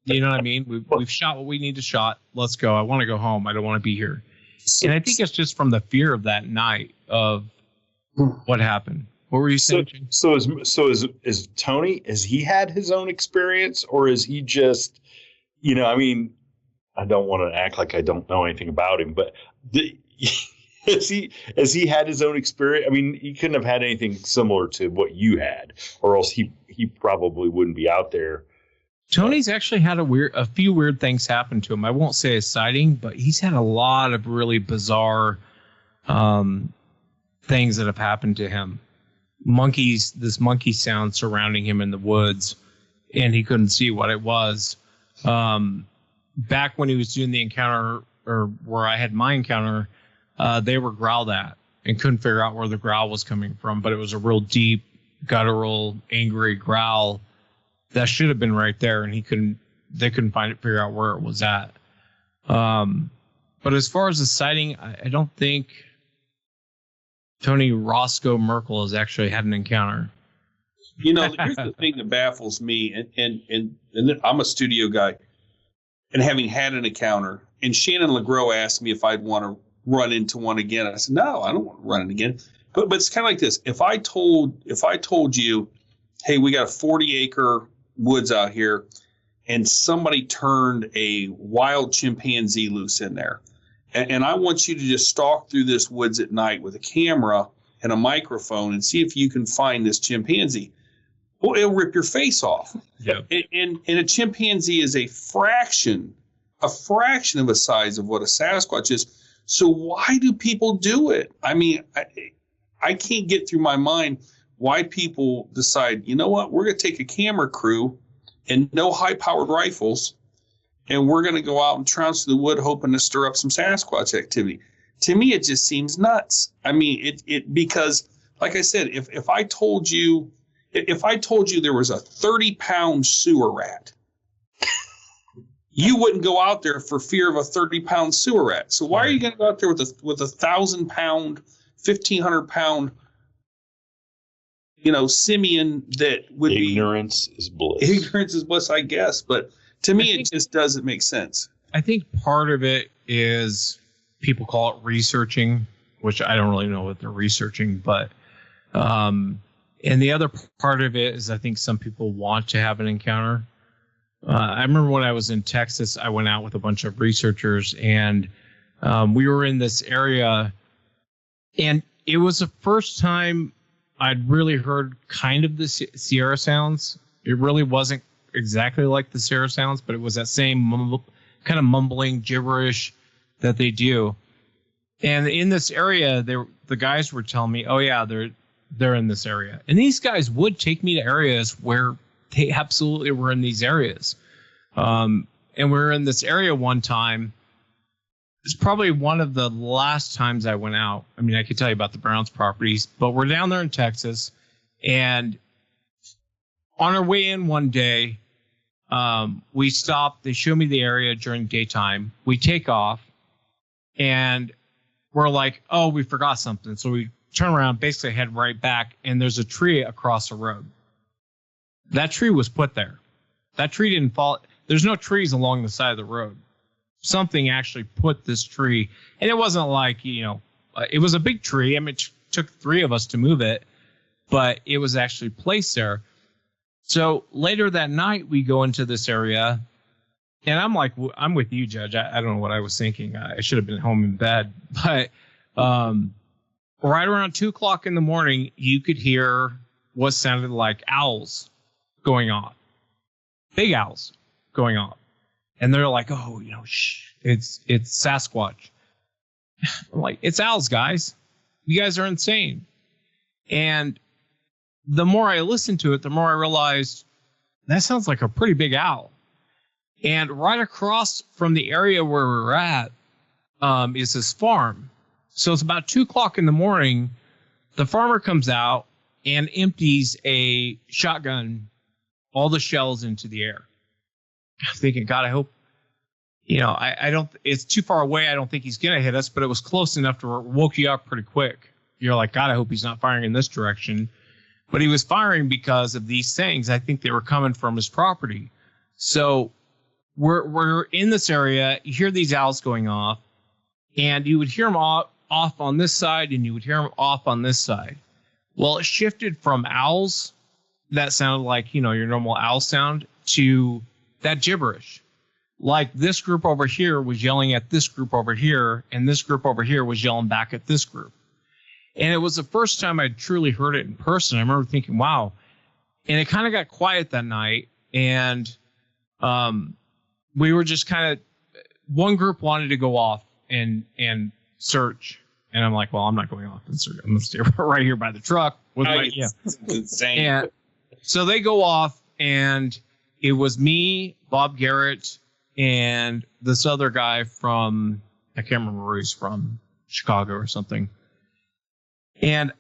You know what I mean? We've shot what we need to shot. Let's go. I want to go home. I don't want to be here. And I think it's just from the fear of that night of what happened. What were you saying? So is Tony, has he had his own experience, or is he just, I mean, I don't want to act like I don't know anything about him, but has he had his own experience? I mean, he couldn't have had anything similar to what you had, or else he probably wouldn't be out there. Tony's actually had a few weird things happen to him. I won't say a sighting, but he's had a lot of really bizarre things that have happened to him. This monkey sound surrounding him in the woods, and he couldn't see what it was. Back when he was doing the encounter, or where I had my encounter, they were growled at and couldn't figure out where the growl was coming from, but it was a real deep, guttural, angry growl that should have been right there, and they couldn't figure out where it was at. But as far as the sighting, I don't think Tony Roscoe Merkel has actually had an encounter. Here's the thing that baffles me, and I'm a studio guy, and having had an encounter, and Shannon LeGros asked me if I'd want to run into one again. I said, no, I don't want to run it again. But it's kind of like this. If I told you, hey, we got a 40-acre woods out here, and somebody turned a wild chimpanzee loose in there, and I want you to just stalk through this woods at night with a camera and a microphone and see if you can find this chimpanzee. Well, it'll rip your face off. Yep. And a chimpanzee is a fraction of the size of what a Sasquatch is. So why do people do it? I mean, I can't get through my mind why people decide, you know what, we're going to take a camera crew and no high-powered rifles, and we're going to go out and trounce the wood hoping to stir up some Sasquatch activity. To me, it just seems nuts. I mean, because, like I said, if I told you there was a 30-pound sewer rat, you wouldn't go out there for fear of a 30-pound sewer rat. So why are you going to go out there with a 1,000-pound, 1,500-pound, simian that would ignorance is bliss. Ignorance is bliss, I guess. But to me, it just doesn't make sense. I think part of it is people call it researching, which I don't really know what they're researching. But and the other part of it is I think some people want to have an encounter. I remember when I was in Texas, I went out with a bunch of researchers, and we were in this area, and it was the first time I'd really heard kind of the Sierra sounds. It really wasn't exactly like the Sierra sounds, but it was that same kind of mumbling gibberish that they do. And in this area, the guys were telling me, oh yeah, they're in this area. And these guys would take me to areas where they absolutely were in these areas. And we were in this area one time. It's probably one of the last times I went out. I mean, I could tell you about the Browns properties, but we're down there in Texas. And on our way in one day, we stopped. They show me the area during daytime. We take off, and we're like, oh, we forgot something. So we turn around, basically head right back, and there's a tree across the road. That tree was put there. That tree didn't fall. There's no trees along the side of the road. Something actually put this tree, and it wasn't like, it was a big tree. I mean, it took 3 of us to move it, but it was actually placed there. So later that night, we go into this area, and I'm like, I'm with you, Judge. I don't know what I was thinking. I should have been home in bed. But right around 2 o'clock in the morning, you could hear what sounded like owls going off. Big owls going off. And they're like, oh, shh, it's Sasquatch. I'm like, it's owls, guys. You guys are insane. And the more I listened to it, the more I realized that sounds like a pretty big owl. And right across from the area where we're at is this farm. So it's about 2 o'clock in the morning. The farmer comes out and empties a shotgun, all the shells into the air. I'm thinking, God, I hope, I don't, it's too far away. I don't think he's going to hit us, but it was close enough to woke you up pretty quick. You're like, God, I hope he's not firing in this direction. But he was firing because of these things. I think they were coming from his property. So we're in this area. You hear these owls going off, and you would hear them off on this side, and you would hear them off on this side. Well, it shifted from owls that sounded like, your normal owl sound to that gibberish. Like this group over here was yelling at this group over here, and this group over here was yelling back at this group. And it was the first time I'd truly heard it in person. I remember thinking, wow. And it kind of got quiet that night. And we were just kind of, one group wanted to go off and search. And I'm like, well, I'm not going off and search. I'm going to stay right here by the truck. It's insane. And so they go off, and it was me, Bob Garrett, and this other guy from, I can't remember where he's from, Chicago or something. And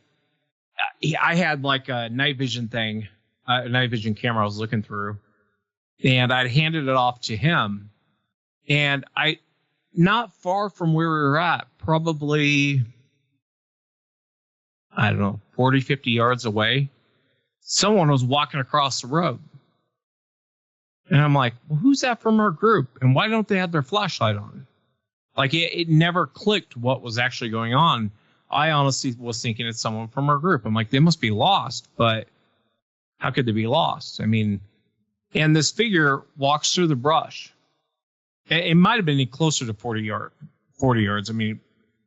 I had like a night vision thing, a night vision camera I was looking through, and I'd handed it off to him. And not far from where we were at, probably, I don't know, 40, 50 yards away, someone was walking across the road. And I'm like, well, who's that from our group? And why don't they have their flashlight on? Like, it never clicked what was actually going on. I honestly was thinking it's someone from our group. I'm like, they must be lost, but how could they be lost? I mean, and this figure walks through the brush. It might have been closer to 40 yards. I mean,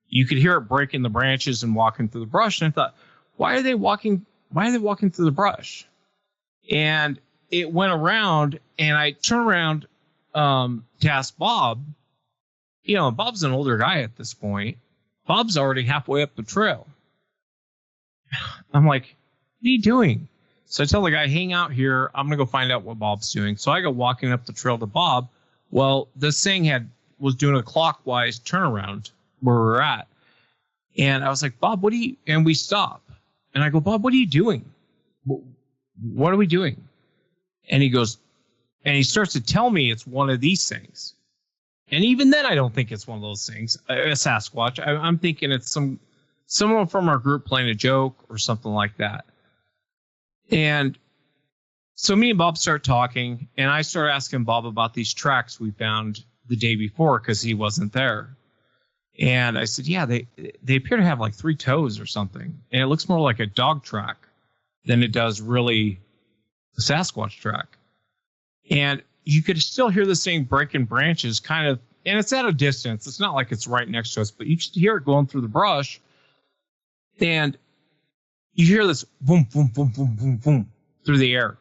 you could hear it breaking the branches and walking through the brush. And I thought, why are they walking through the brush? And it went around, and I turned around to ask Bob. Bob's an older guy at this point. Bob's already halfway up the trail. I'm like, what are you doing? So I tell the guy, hang out here. I'm going to go find out what Bob's doing. So I go walking up the trail to Bob. Well, this thing was doing a clockwise turnaround where we're at. And I was like, Bob, and we stop. And I go, Bob, what are you doing? What are we doing? And he goes, and he starts to tell me it's one of these things. And even then, I don't think it's one of those things, a Sasquatch. I'm thinking it's someone from our group playing a joke or something like that. And so me and Bob start talking, and I start asking Bob about these tracks we found the day before because he wasn't there. And I said, yeah, they appear to have like 3 toes or something. And it looks more like a dog track than it does really a Sasquatch track. And you could still hear this thing breaking branches kind of, and it's at a distance. It's not like it's right next to us, but you can hear it going through the brush. And you hear this boom, boom, boom, boom, boom, boom through the air,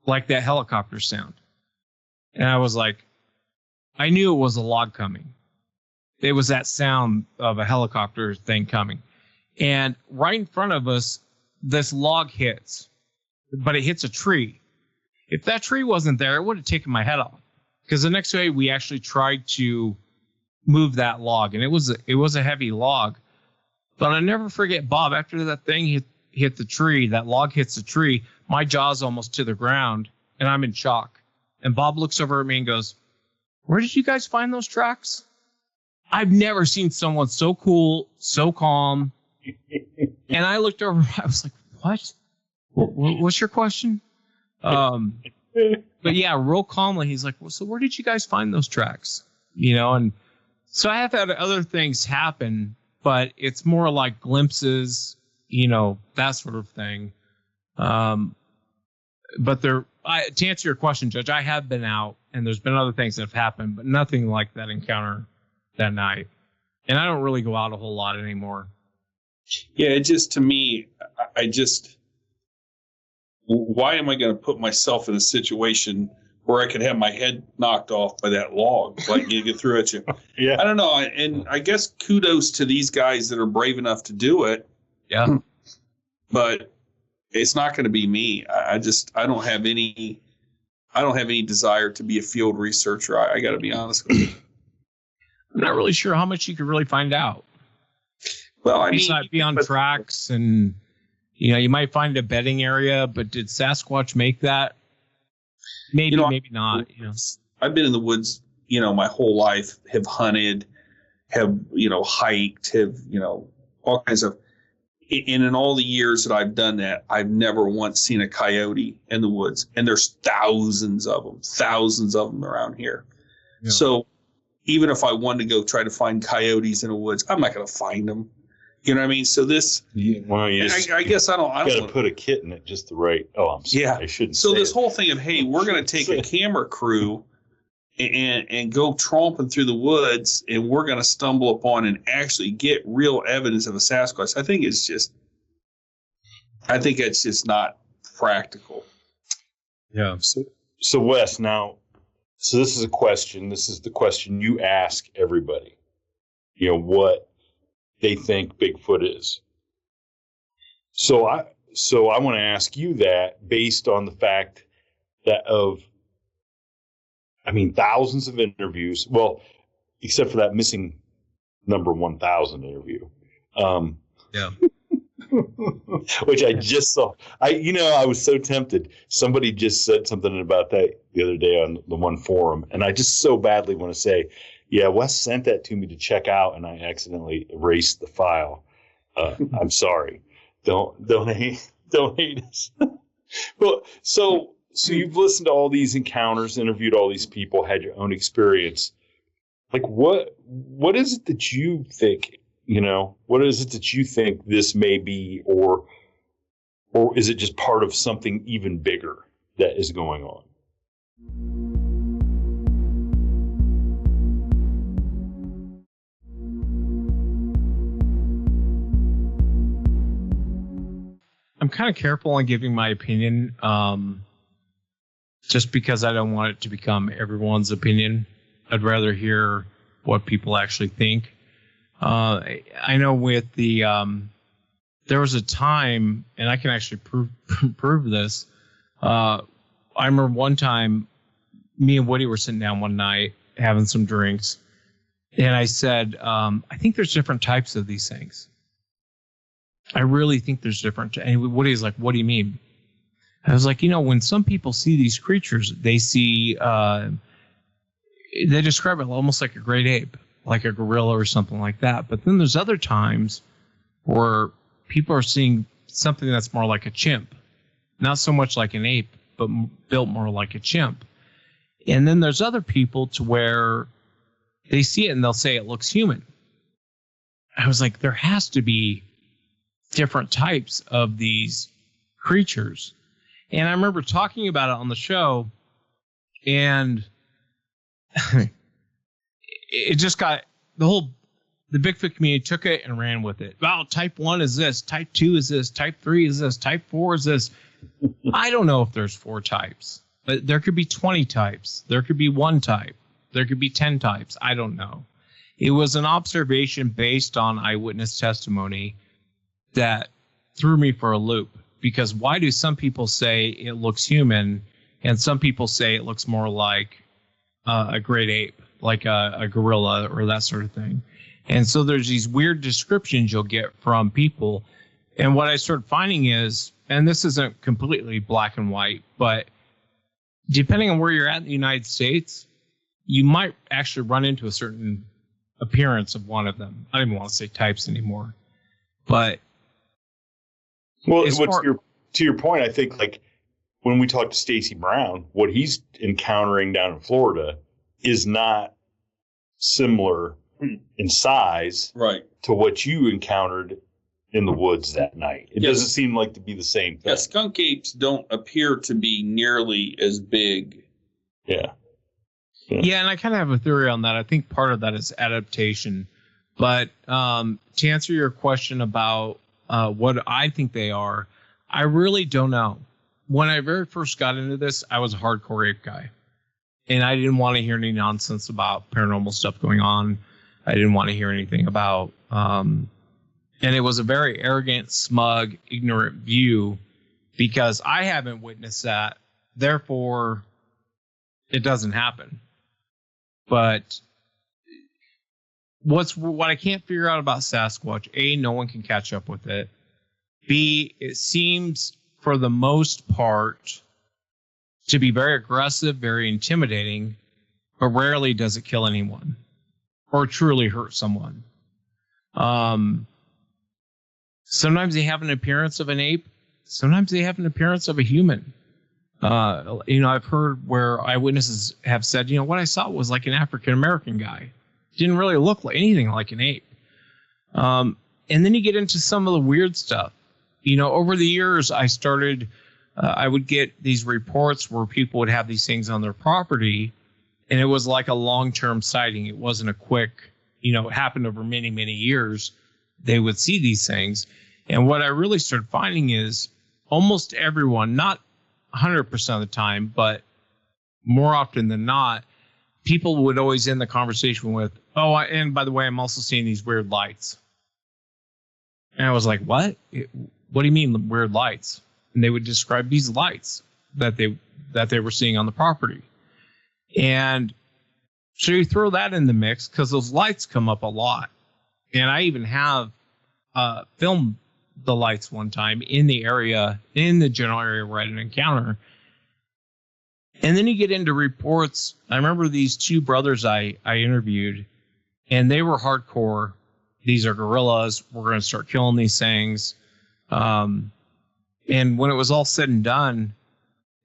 like that helicopter sound. And I was like, I knew it was a log coming. It was that sound of a helicopter thing coming. And right in front of us, this log hits, but it hits a tree. If that tree wasn't there, it would have taken my head off. Because the next day we actually tried to move that log, and it was a heavy log. But I'll never forget, Bob, after that thing hit the tree, that log hits the tree, my jaw's almost to the ground, and I'm in shock. And Bob looks over at me and goes, "Where did you guys find those tracks?" I've never seen someone so cool, so calm. And I looked over, I was like, "What? What's your question?" But yeah, real calmly, he's like, "Well, so where did you guys find those tracks?" And so I have had other things happen, but it's more like glimpses, that sort of thing. But to answer your question, Judge, I have been out, and there's been other things that have happened, but nothing like that encounter that night. And I don't really go out a whole lot anymore. Yeah, it just, to me, why am I going to put myself in a situation where I could have my head knocked off by that log, like you get through at you? Yeah. I don't know. And I guess kudos to these guys that are brave enough to do it. Yeah. But it's not going to be me. I don't have any desire to be a field researcher. I got to be honest with you. I'm not really sure how much you could really find out. Well, I mean, you might be on tracks, and you might find a bedding area, but did Sasquatch make that? Maybe, maybe not. I've been in the woods, my whole life. Have hunted, have hiked, have all kinds of. And in all the years that I've done that, I've never once seen a coyote in the woods, and there's thousands of them around here. Yeah. So even if I wanted to go try to find coyotes in the woods, I'm not going to find them. You know what I mean? So this, I guess I don't got to put a kit in it just the right. Oh, I'm sorry. Yeah. I shouldn't. So this whole thing of, hey, we're going to take a camera crew and go tromping through the woods, and we're going to stumble upon and actually get real evidence of a Sasquatch. I think it's just not practical. Yeah. So Wes, now, this is a question. This is the question you ask everybody. What they think Bigfoot is. So I want to ask you that based on the fact that thousands of interviews, well, except for that missing number 1,000 interview. Yeah. Which I just saw. I was so tempted. Somebody just said something about that the other day on the one forum, and I just so badly want to say, yeah, Wes sent that to me to check out, and I accidentally erased the file. I'm sorry. Don't hate us. Well, so you've listened to all these encounters, interviewed all these people, had your own experience. Like, what is it that you think? What is it that you think this may be, or is it just part of something even bigger that is going on? I'm kind of careful on giving my opinion, just because I don't want it to become everyone's opinion. I'd rather hear what people actually think. I know with the there was a time, and I can actually prove this. I remember one time, me and Woody were sitting down one night having some drinks, and I said, I think there's different types of these things. I really think there's different. And Woody's like, what do you mean? I was like, when some people see these creatures, they see, they describe it almost like a great ape, like a gorilla or something like that. But then there's other times where people are seeing something that's more like a chimp, not so much like an ape, but built more like a chimp. And then there's other people to where they see it and they'll say it looks human. I was like, there has to be different types of these creatures. And I remember talking about it on the show, and it just got the Bigfoot community took it and ran with it. Well, type 1 is this, type 2 is this, type 3 is this, type 4 is this. I don't know if there's 4 types, but there could be 20 types. There could be 1 type. There could be 10 types. I don't know. It was an observation based on eyewitness testimony that threw me for a loop, because why do some people say it looks human and some people say it looks more like a great ape, like a gorilla or that sort of thing? And so there's these weird descriptions you'll get from people. And what I started finding is, and this isn't completely black and white, but depending on where you're at in the United States, you might actually run into a certain appearance of one of them. I don't even want to say types anymore. But well, to your point, I think like when we talk to Stacy Brown, what he's encountering down in Florida is not similar in size to what you encountered in the woods that night. It doesn't seem like to be the same thing. Yeah, skunk apes don't appear to be nearly as big. Yeah. Yeah, and I kind of have a theory on that. I think part of that is adaptation. But to answer your question about what I think they are, I really don't know. When I very first got into this, I was a hardcore ape guy. And I didn't want to hear any nonsense about paranormal stuff going on. I didn't want to hear anything about... and it was a very arrogant, smug, ignorant view, because I haven't witnessed that. Therefore, it doesn't happen. But what I can't figure out about Sasquatch, A, no one can catch up with it. B, it seems for the most part to be very aggressive, very intimidating, but rarely does it kill anyone or truly hurt someone. Sometimes they have an appearance of an ape. Sometimes they have an appearance of a human. I've heard where eyewitnesses have said, what I saw was like an African-American guy. Didn't really look like anything like an ape. And then you get into some of the weird stuff. Over the years, I would get these reports where people would have these things on their property, and it was like a long-term sighting. It wasn't a quick, it happened over many, many years. They would see these things. And what I really started finding is almost everyone, not 100% of the time, but more often than not, people would always end the conversation with, and by the way, I'm also seeing these weird lights. And I was like, what? What do you mean weird lights? And they would describe these lights that they were seeing on the property. And so you throw that in the mix, because those lights come up a lot. And I even have filmed the lights one time in the general area where I had an encounter. And then you get into reports. I remember these two brothers I interviewed, and they were hardcore. These are gorillas. We're going to start killing these things. And when it was all said and done,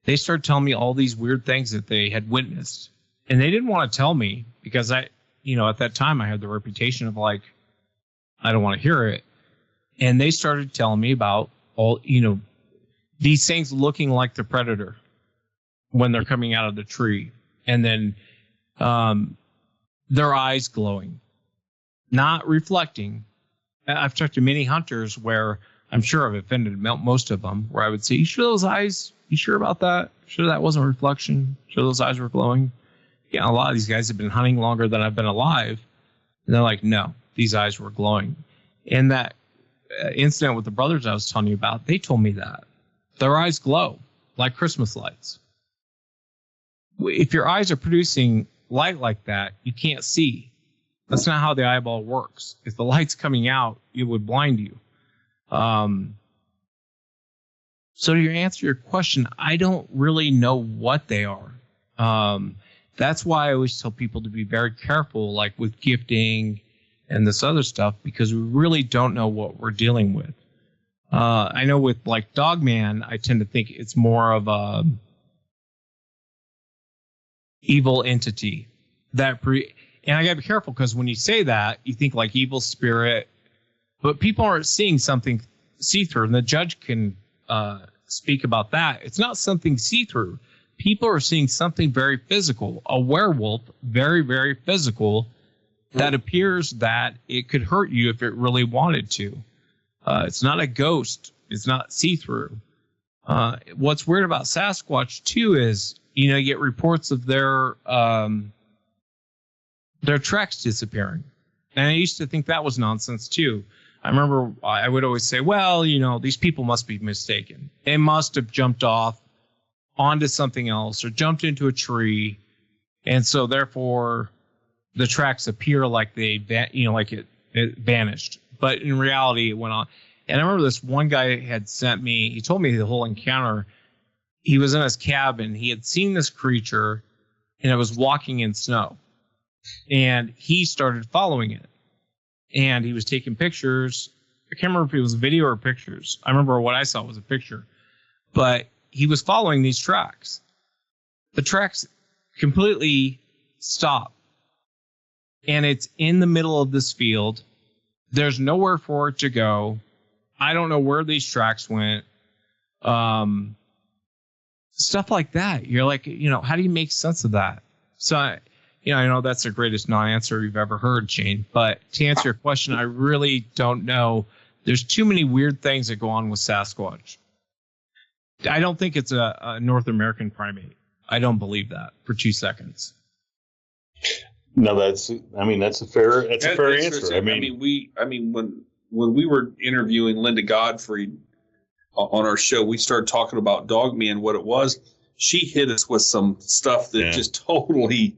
they started telling me all these weird things that they had witnessed. And they didn't want to tell me because at that time I had the reputation of like, I don't want to hear it. And they started telling me about all, these things looking like the predator when they're coming out of the tree. And then their eyes glowing, not reflecting. I've talked to many hunters where I'm sure I've offended most of them, where I would say, you sure those eyes, you sure about that? Sure that wasn't reflection? Sure those eyes were glowing? Yeah, a lot of these guys have been hunting longer than I've been alive. And they're like, no, these eyes were glowing. And that incident with the brothers I was telling you about, they told me that. Their eyes glow like Christmas lights. If your eyes are producing light like that, you can't see. That's not how the eyeball works. If the light's coming out, it would blind you. So to answer your question, I don't really know what they are. That's why I always tell people to be very careful, like with gifting and this other stuff, because we really don't know what we're dealing with. I know with like Dogman, I tend to think it's more of a evil entity and I gotta be careful, because when you say that, you think like evil spirit, but people aren't seeing something see-through, and the judge can speak about that. It's not something see-through. People are seeing something very physical, a werewolf, very, very physical, that appears that it could hurt you if it really wanted to. It's not a ghost. It's not see-through. What's weird about Sasquatch, too, is, you get reports of their tracks disappearing. And I used to think that was nonsense, too. I remember I would always say, well, these people must be mistaken. They must have jumped off onto something else or jumped into a tree. And so therefore the tracks appear like like it vanished. But in reality, it went on. And I remember this one guy had sent me, he told me the whole encounter. He was in his cabin. He had seen this creature and it was walking in snow. And he started following it. And he was taking pictures. I can't remember if it was video or pictures. I remember what I saw was a picture. But he was following these tracks. The tracks completely stop. And it's in the middle of this field. There's nowhere for it to go. I don't know where these tracks went. Stuff like that. You're like, how do you make sense of that? So, I know that's the greatest non-answer you've ever heard, Shane. But to answer your question, I really don't know. There's too many weird things that go on with Sasquatch. I don't think it's a North American primate. I don't believe that for 2 seconds. No, that's a fair answer. When we were interviewing Linda Godfrey on our show, we started talking about Dogman, what it was. She hit us with some stuff that just totally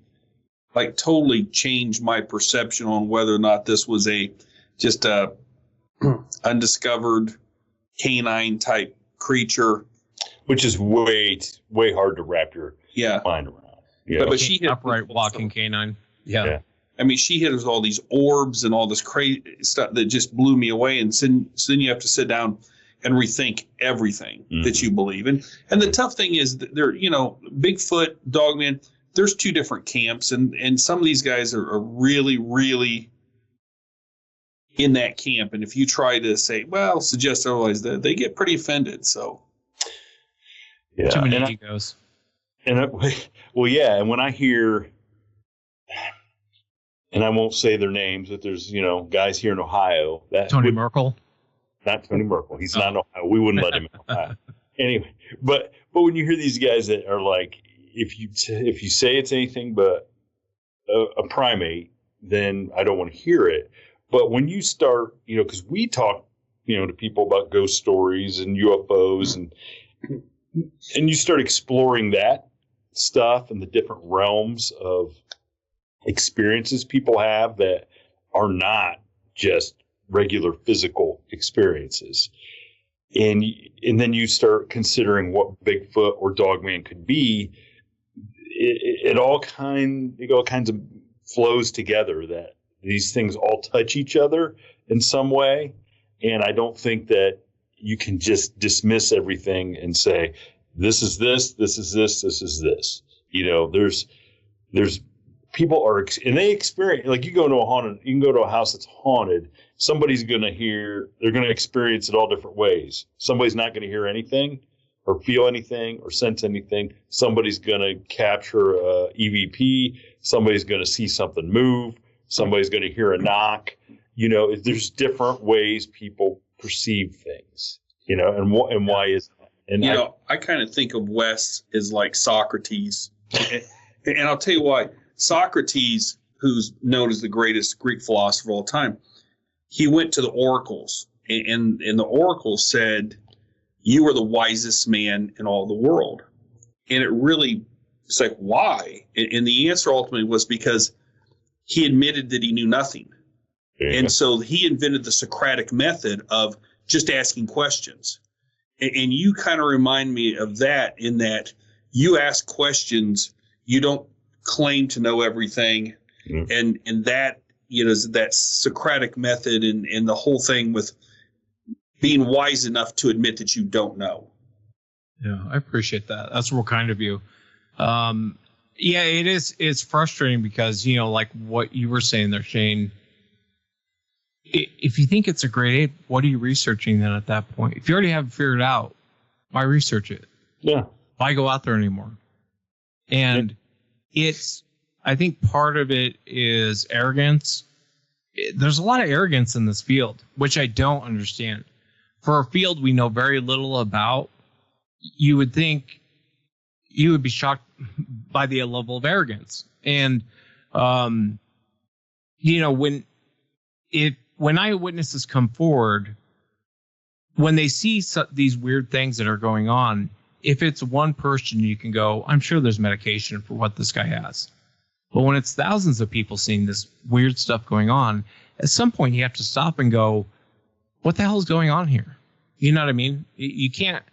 changed my perception on whether or not this was just a undiscovered canine type creature, which is way hard to wrap your mind around. Yeah, but she hit upright walking canine. Yeah. She hit us with all these orbs and all this crazy stuff that just blew me away. And so then you have to sit down and rethink everything that you believe in. And the tough thing is that there, Bigfoot, Dogman, there's 2 different camps. And some of these guys are really, really in that camp. And if you try to say, suggest otherwise, they get pretty offended. So. Yeah. Too many egos. And when I hear, and I won't say their names, but there's, guys here in Ohio. Tony Merkel? Not Tony Merkel. He's not in Ohio. We wouldn't let him in Ohio. Anyway, but when you hear these guys that are like, if you say it's anything but a primate, then I don't want to hear it. But when you start, because we talk, to people about ghost stories and UFOs and you start exploring that stuff and the different realms of experiences people have that are not just regular physical experiences. And then you start considering what Bigfoot or Dogman could be. It all kinds of flows together that these things all touch each other in some way. And I don't think that you can just dismiss everything and say, this is this, this is this, this is this. There's people and they experience, like you can go to a house that's haunted. Somebody's they're going to experience it all different ways. Somebody's not going to hear anything or feel anything or sense anything. Somebody's going to capture a EVP. Somebody's going to see something move. Somebody's going to hear a knock. There's different ways people perceive things, and why is that? And I kind of think of Wes as like Socrates. And I'll tell you why. Socrates, who's known as the greatest Greek philosopher of all time, he went to the oracles, and the oracles said, you are the wisest man in all the world. And it's like, why? And the answer ultimately was because he admitted that he knew nothing. Yeah. And so he invented the Socratic method of just asking questions. And you kind of remind me of that in that you ask questions, you don't claim to know everything. Mm. And that, that Socratic method and the whole thing with being wise enough to admit that you don't know. Yeah, I appreciate that. That's real kind of you. It is. It's frustrating because, like what you were saying there, Shane, if you think it's a great ape, what are you researching then at that point? If you already have it figured out, why research it? Yeah. Why go out there anymore? And I think part of it is arrogance. There's a lot of arrogance in this field, which I don't understand. For a field we know very little about, you would think you would be shocked by the level of arrogance. And, when when eyewitnesses come forward, when they see these weird things that are going on, if it's one person, you can go, I'm sure there's medication for what this guy has. But when it's thousands of people seeing this weird stuff going on, at some point you have to stop and go, what the hell is going on here? You know what I mean? You can't.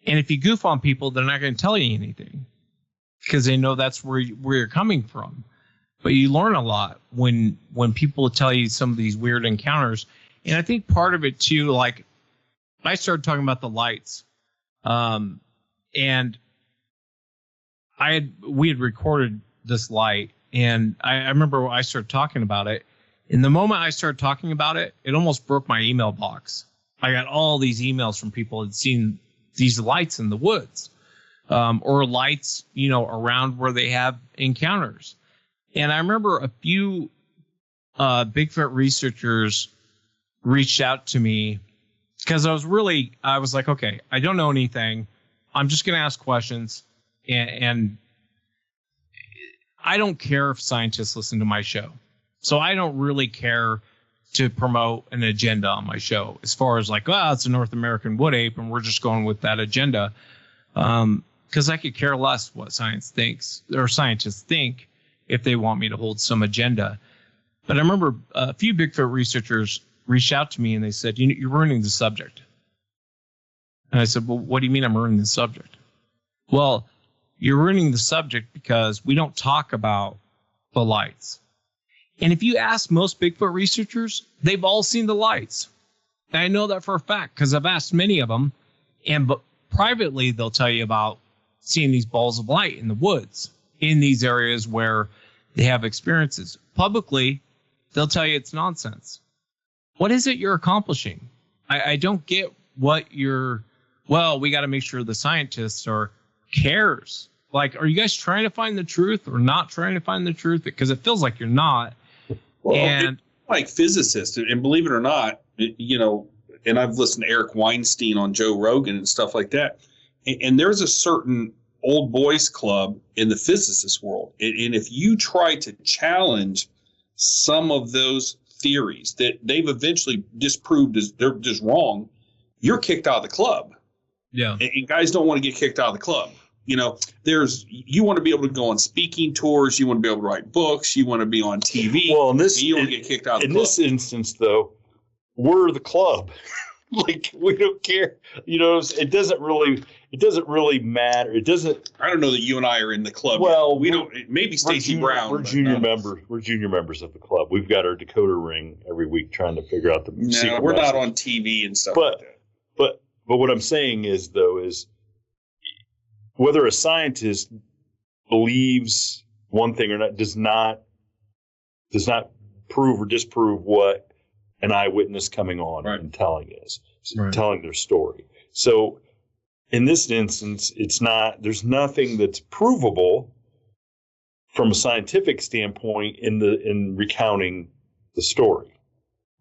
And if you goof on people, they're not going to tell you anything because they know that's where you're coming from. But you learn a lot when people tell you some of these weird encounters. And I think part of it too, like I started talking about the lights, and we had recorded this light, and I remember I started talking about it. And the moment I started talking about it, it almost broke my email box. I got all these emails from people who had seen these lights in the woods, or lights, around where they have encounters. And I remember a few Bigfoot researchers reached out to me because I was like, okay, I don't know anything. I'm just going to ask questions. And I don't care if scientists listen to my show. So I don't really care to promote an agenda on my show as far as like, it's a North American wood ape and we're just going with that agenda. Because I could care less what science thinks or scientists think if they want me to hold some agenda. But I remember a few Bigfoot researchers reached out to me and they said, you're ruining the subject. And I said, well, what do you mean I'm ruining the subject? Well, you're ruining the subject because we don't talk about the lights. And if you ask most Bigfoot researchers, they've all seen the lights. And I know that for a fact because I've asked many of them. But privately, they'll tell you about seeing these balls of light in the woods in these areas where they have experiences. Publicly, they'll tell you it's nonsense. What is it you're accomplishing? I don't get what we got to make sure the scientists cares. Like, are you guys trying to find the truth or not trying to find the truth? Because it feels like you're not. Well, and like physicists, and believe it or not, and I've listened to Eric Weinstein on Joe Rogan and stuff like that. And there's a certain old boys club in the physicist world. And if you try to challenge some of those theories that they've eventually disproved as they're just wrong, you're kicked out of the club. Yeah. And guys don't want to get kicked out of the club. You want to be able to go on speaking tours. You want to be able to write books. You want to be on TV. Well, you want to get kicked out of the club. In this instance, though, we're the club. Like, we don't care. It doesn't really matter. It doesn't. I don't know that you and I are in the club. Well, we don't. Maybe Stacey Brown. We're junior members. We're junior members of the club. We've got our decoder ring every week trying to figure out the secret. We're message. not on TV and stuff like that. But what I'm saying is whether a scientist believes one thing or not does not prove or disprove what an eyewitness coming on and telling telling their story. So in this instance, there's nothing that's provable from a scientific standpoint in recounting the story.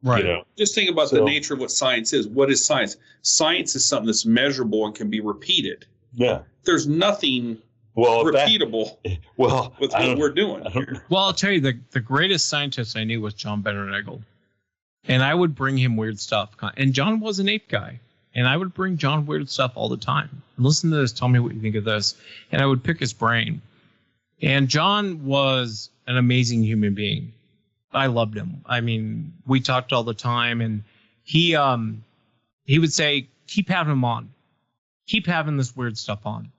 Right. Just think about the nature of what science is. What is science? Science is something that's measurable and can be repeated. Yeah. There's nothing repeatable with what we're doing here. Well, I'll tell you, the greatest scientist I knew was John Benner-Eggle. And I would bring him weird stuff. And John was an ape guy. And I would bring John weird stuff all the time. Listen to this. Tell me what you think of this. And I would pick his brain. And John was an amazing human being. I loved him. I mean, we talked all the time. And he would say, keep having him on. Keep having this weird stuff on.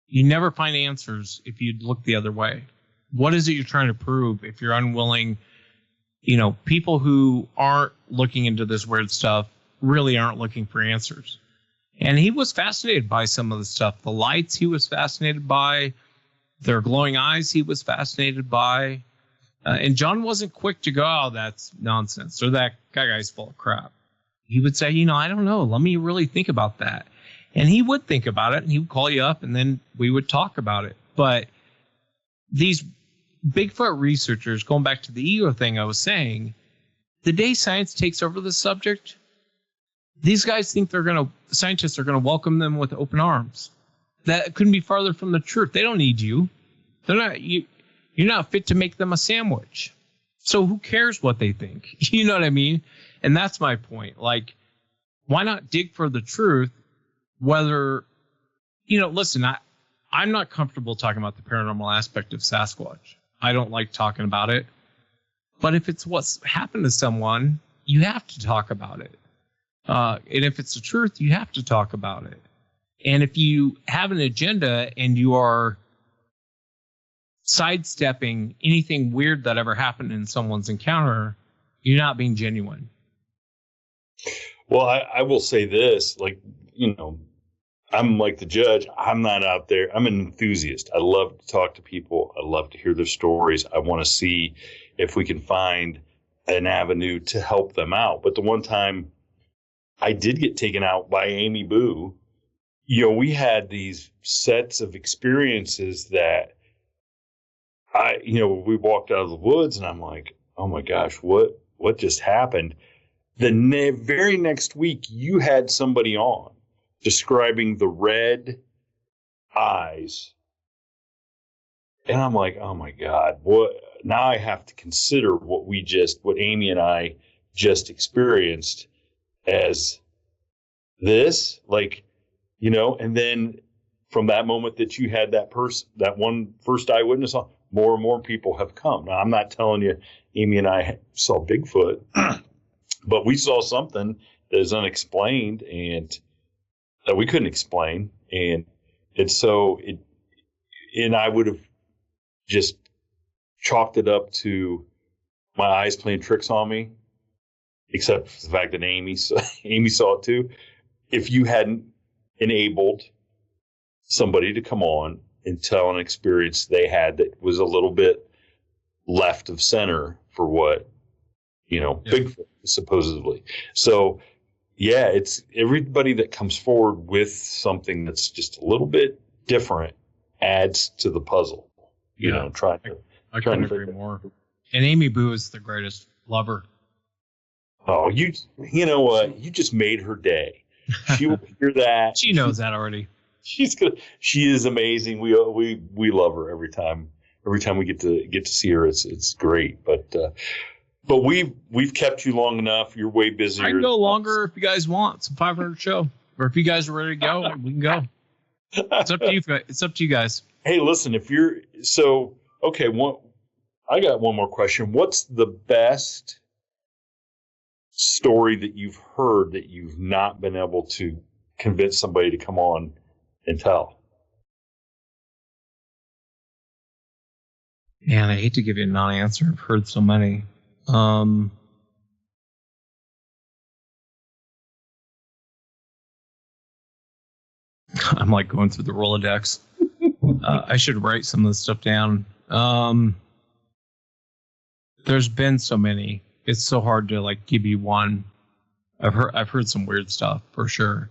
You never find answers if you look the other way. What is it you're trying to prove if you're unwilling? People who aren't looking into this weird stuff really aren't looking for answers. And he was fascinated by some of the stuff. The lights he was fascinated by. Their glowing eyes he was fascinated by. And John wasn't quick to go, oh, that's nonsense, or that guy's full of crap. He would say, I don't know. Let me really think about that. And he would think about it, and he would call you up, and then we would talk about it. But these Bigfoot researchers, going back to the ego thing I was saying, the day science takes over the subject, these guys think scientists are going to welcome them with open arms. That couldn't be farther from the truth. They don't need you. You're not fit to make them a sandwich. So who cares what they think? You know what I mean? And that's my point. Like, why not dig for the truth? Whether, listen, I'm not comfortable talking about the paranormal aspect of Sasquatch. I don't like talking about it. But if it's what's happened to someone, you have to talk about it. And if it's the truth, you have to talk about it. And if you have an agenda and you are sidestepping anything weird that ever happened in someone's encounter, you're not being genuine. Well, I will say this, I'm like the judge. I'm not out there. I'm an enthusiast. I love to talk to people. I love to hear their stories. I want to see if we can find an avenue to help them out. But the one time I did get taken out by Amy Boo, we had these sets of experiences that we walked out of the woods and I'm like, oh my gosh, what just happened? The very next week, you had somebody on describing the red eyes. And I'm like, oh my God, what? Now I have to consider what Amy and I just experienced as this, and then from that moment that you had that one first eyewitness on, more and more people have come. Now, I'm not telling you Amy and I saw Bigfoot, but we saw something that is unexplained and that we couldn't explain. And I would have just chalked it up to my eyes playing tricks on me, except for the fact that Amy saw it too. If you hadn't enabled somebody to come on and tell an experience they had that was a little bit left of center for what, Bigfoot supposedly. So, yeah, it's everybody that comes forward with something that's just a little bit different adds to the puzzle. I couldn't agree more. And Amy Boo is the greatest lover. Oh, you know what? You just made her day. She will hear that. She knows that already. She is amazing. We love her every time we get to see her. It's great. But we've kept you long enough. You're way busier. I can go longer if you guys want. It's a 500 show. Or if you guys are ready to go, we can go. It's up to you. It's up to you guys. Hey, listen, okay, I got one more question. What's the best story that you've heard that you've not been able to convince somebody to come on and tell? Man, I hate to give you a non-answer. I've heard so many. I'm like going through the Rolodex. I should write some of this stuff down. There's been so many. It's so hard to give you one. I've heard some weird stuff for sure.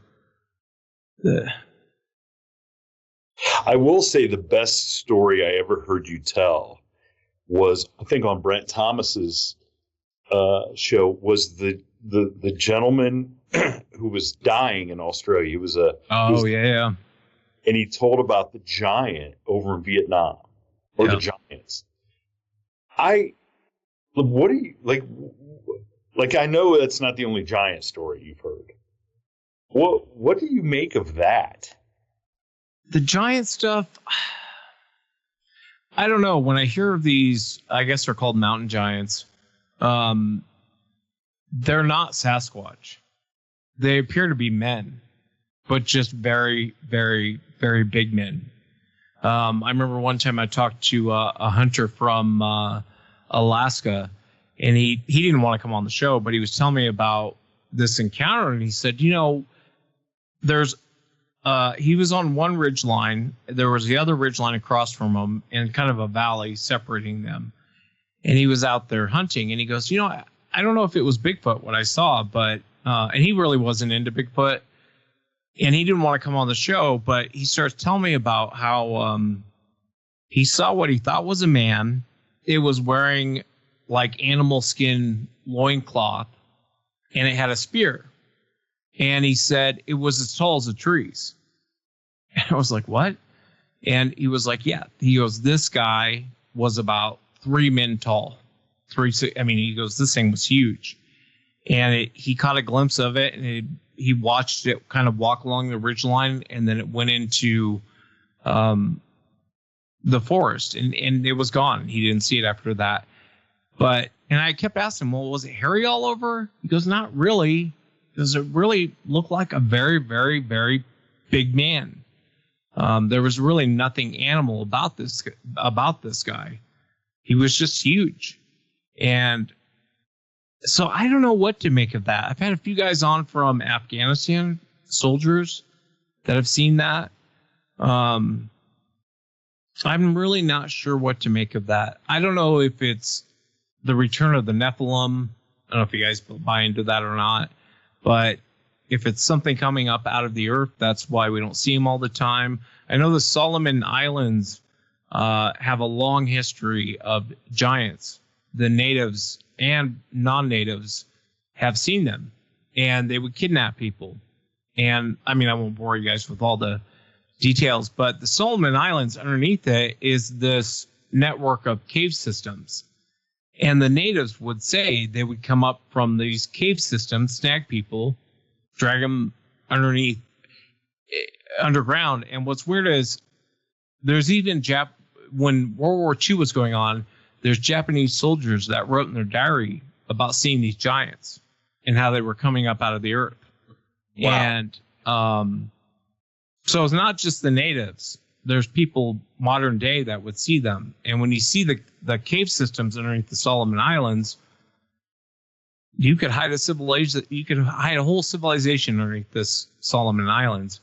I will say the best story I ever heard you tell was, I think, on Brent Thomas's show, was the gentleman who was dying in Australia. He was yeah. And he told about the giant over in Vietnam, or the giants. What do you like? I know that's not the only giant story you've heard. What do you make of that? The giant stuff, I don't know. When I hear of these, I guess they're called mountain giants. They're not Sasquatch. They appear to be men, but just very, very, very big men. I remember one time I talked to a hunter from Alaska, and he didn't want to come on the show, but he was telling me about this encounter, and he said, there's he was on one ridge line. There was the other ridge line across from him and kind of a valley separating them. And he was out there hunting, and he goes, I don't know if it was Bigfoot, what I saw, but, and he really wasn't into Bigfoot, and he didn't want to come on the show, but he starts telling me about how, he saw what he thought was a man. It was wearing animal skin loincloth, and it had a spear. And he said it was as tall as the trees. And I was like, what? And he was like, yeah. He goes, this guy was about 3 men tall. I mean, he goes, this thing was huge. And he caught a glimpse of it, and he watched it kind of walk along the ridgeline, and then it went into the forest, and it was gone. He didn't see it after that. And I kept asking him, well, was it hairy all over? He goes, not really. Does it really look like a very, very, very big man? There was really nothing animal about this guy. He was just huge. And so I don't know what to make of that. I've had a few guys on from Afghanistan, soldiers, that have seen that. I'm really not sure what to make of that. I don't know if it's the return of the Nephilim. I don't know if you guys buy into that or not. But if it's something coming up out of the earth, that's why we don't see them all the time. I know the Solomon Islands have a long history of giants. The natives and non-natives have seen them, and they would kidnap people. And I mean, I won't bore you guys with all the details, but the Solomon Islands, underneath it is this network of cave systems. And the natives would say they would come up from these cave systems, snag people, drag them underground. And what's weird is there's even when World War II was going on, there's Japanese soldiers that wrote in their diary about seeing these giants and how they were coming up out of the earth. Wow. And so it's not just the natives. There's people modern day that would see them. And when you see the cave systems underneath the Solomon Islands, you could hide a civilization. You could hide a whole civilization underneath this Solomon Islands.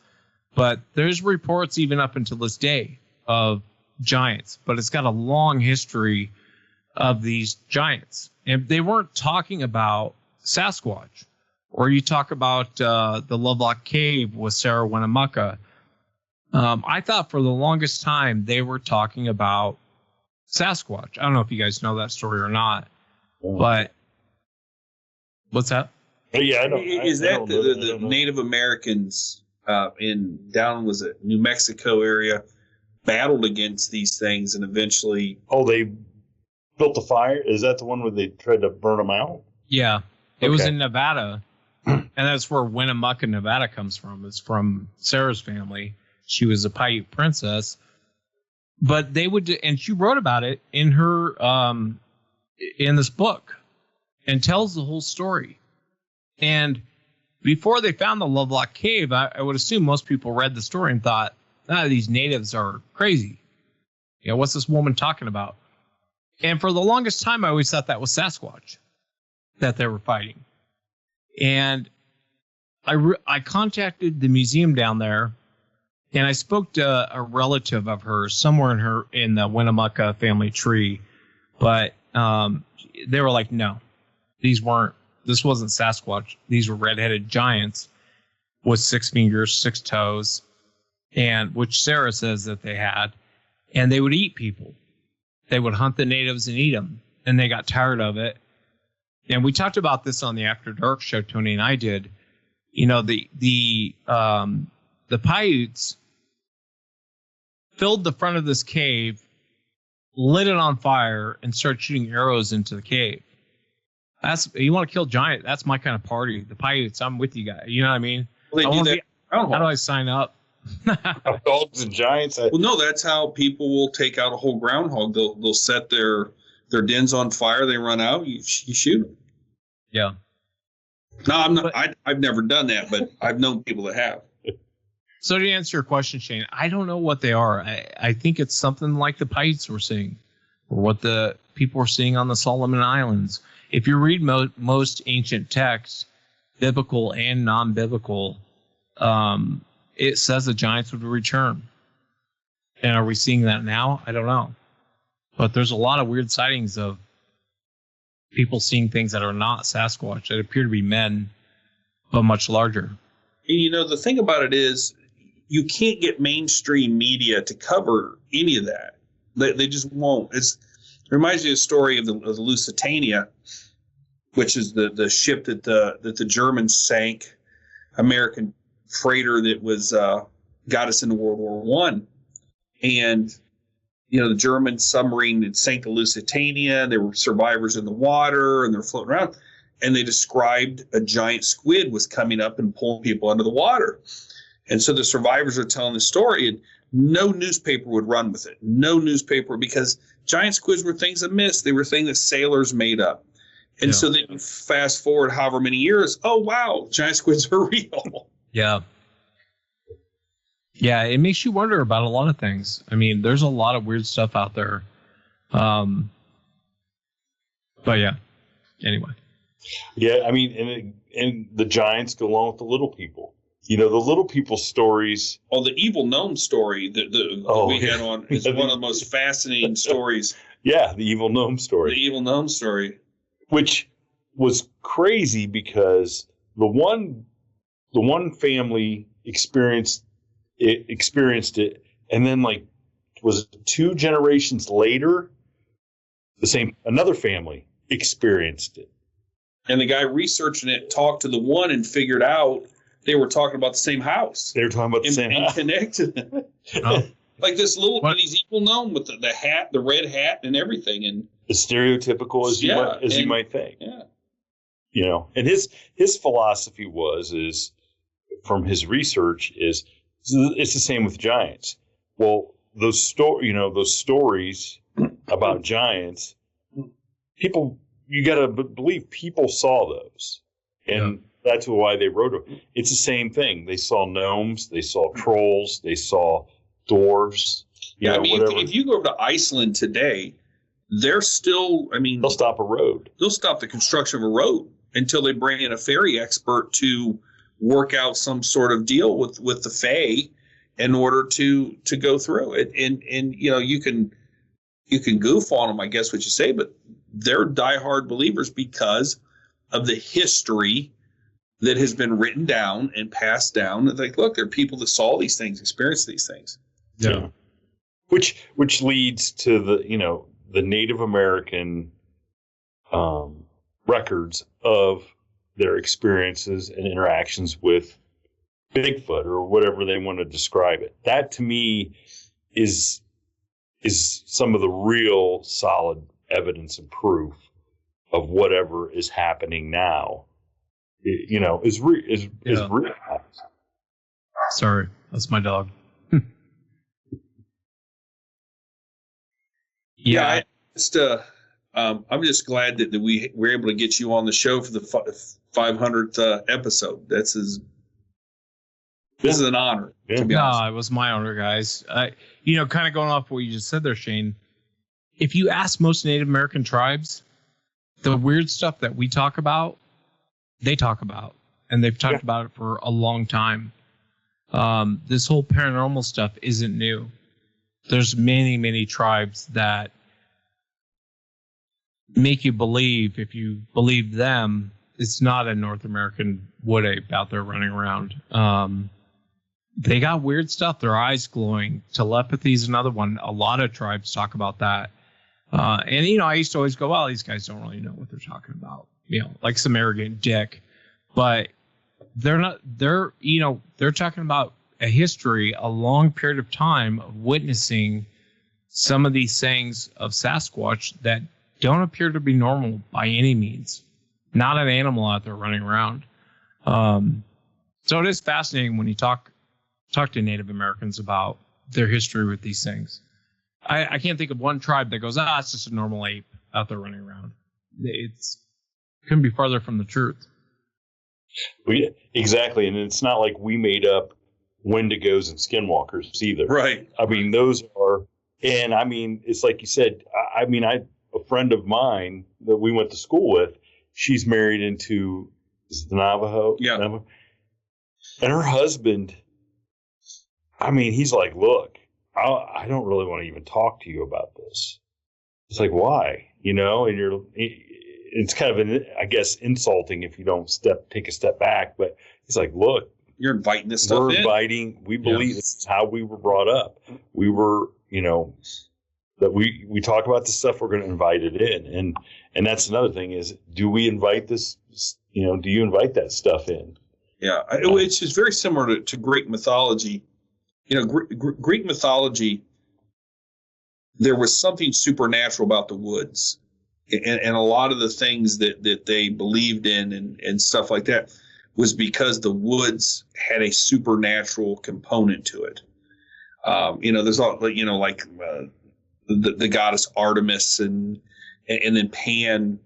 But there's reports even up until this day of giants. But it's got a long history of these giants. And they weren't talking about Sasquatch. Or you talk about the Lovelock Cave with Sarah Winnemucca. I thought for the longest time they were talking about Sasquatch. I don't know if you guys know that story or not, but what's that? Yeah, I don't. Is that the Native Americans was it New Mexico area battled against these things and eventually? Oh, they built a fire. Is that the one where they tried to burn them out? Yeah, it was in Nevada, and that's where Winnemucca, Nevada, comes from. It's from Sarah's family. She was a Paiute princess, but they would, and she wrote about it in her, in this book, and tells the whole story. And before they found the Lovelock Cave, I would assume most people read the story and thought, these natives are crazy. You know, what's this woman talking about? And for the longest time, I always thought that was Sasquatch that they were fighting. And I contacted the museum down there. And I spoke to a relative of hers somewhere in the Winnemucca family tree, but they were like, no, this wasn't Sasquatch. These were red-headed giants with 6 fingers, 6 toes, and which Sarah says that they had, and they would eat people. They would hunt the natives and eat them, and they got tired of it. And we talked about this on the After Dark show, Tony and I did. You know, the Paiutes filled the front of this cave, lit it on fire, and started shooting arrows into the cave. You want to kill giant? That's my kind of party. The Paiutes, I'm with you guys. You know what I mean? Well, how do I sign up? Dogs and giants. Well, no, that's how people will take out a whole groundhog. They'll set their dens on fire. They run out. You shoot them. Yeah. No, I'm not. I've never done that, but I've known people that have. So to answer your question, Shane, I don't know what they are. I think it's something like the Paiutes were seeing, or what the people were seeing on the Solomon Islands. If you read most ancient texts, biblical and non-biblical, it says the giants would return. And are we seeing that now? I don't know. But there's a lot of weird sightings of people seeing things that are not Sasquatch, that appear to be men, but much larger. You know, the thing about it is, you can't get mainstream media to cover any of that. They just won't. It reminds me of the story of the Lusitania, which is the ship that the Germans sank, American freighter that was got us into World War I. And the German submarine that sank the Lusitania. There were survivors in the water, and they're floating around. And they described a giant squid was coming up and pulling people under the water. And so the survivors are telling the story, and no newspaper would run with it. No newspaper, because giant squids were things that missed. They were things that sailors made up. And so then fast forward however many years, oh, wow, giant squids are real. Yeah. Yeah, it makes you wonder about a lot of things. I mean, there's a lot of weird stuff out there. But yeah, anyway. Yeah, I mean, and the giants go along with the little people. The little people stories. Oh, the evil gnome story that we had on is one of the most fascinating stories. Yeah, the evil gnome story. The evil gnome story. Which was crazy because the one family experienced it, and then was it 2 generations later, another family experienced it. And the guy researching it talked to the one and figured out they were talking about the same house. They were talking about the same house. And connected them. Like this these evil gnome with the hat, the red hat and everything. And as stereotypical as you might think. Yeah. And his philosophy is from his research is it's the same with giants. Well, those stories about giants, you got to believe people saw those. And that's why they wrote it. It's the same thing. They saw gnomes, they saw trolls, they saw dwarves. If you go over to Iceland today, they're still, they'll stop a road. They'll stop the construction of a road until they bring in a ferry expert to work out some sort of deal with the Fae in order to go through it. And you can goof on them, I guess what you say, but they're diehard believers because of the history that has been written down and passed down. Like, look, there are people that saw these things, experienced these things. Yeah. Which leads to the Native American records of their experiences and interactions with Bigfoot or whatever they want to describe it. That to me is some of the real solid evidence and proof of whatever is happening now. Is real. Sorry, that's my dog. Yeah, I'm just glad that we were able to get you on the show for the 500th episode. This is an honor. Yeah. To be honest. No, it was my honor, guys. Kind of going off what you just said there, Shane. If you ask most Native American tribes, the weird stuff that we talk about, they talk about, and they've talked about it for a long time. This whole paranormal stuff isn't new. There's many, many tribes that make you believe, if you believe them, it's not a North American wood ape out there running around. They got weird stuff. Their eyes glowing. Telepathy is another one. A lot of tribes talk about that. And I used to always go, well, these guys don't really know what they're talking about. Like some arrogant dick. But they're not. They're talking about a history, a long period of time of witnessing some of these things of Sasquatch that don't appear to be normal by any means. Not an animal out there running around. So it is fascinating when you talk to Native Americans about their history with these things. I can't think of one tribe that goes, it's just a normal ape out there running around. It couldn't be farther from the truth. Exactly, and it's not like we made up Wendigos and Skinwalkers either. Right. Those are, and it's like you said. A friend of mine that we went to school with, she's married into the Navajo. Yeah. Navajo? And her husband, he's like, look, I don't really want to even talk to you about this. It's like, why? And it's kind of insulting if you don't take a step back. But he's like, look, you're inviting this stuff in. We believe this is how we were brought up. We were, that we talk about this stuff, we're going to invite it in. And that's another thing is, do we invite this, do you invite that stuff in? Yeah. It's just very similar to Greek mythology. Greek mythology, there was something supernatural about the woods, and a lot of the things that they believed in and stuff like that was because the woods had a supernatural component to it. There's all, the goddess Artemis and then Pan,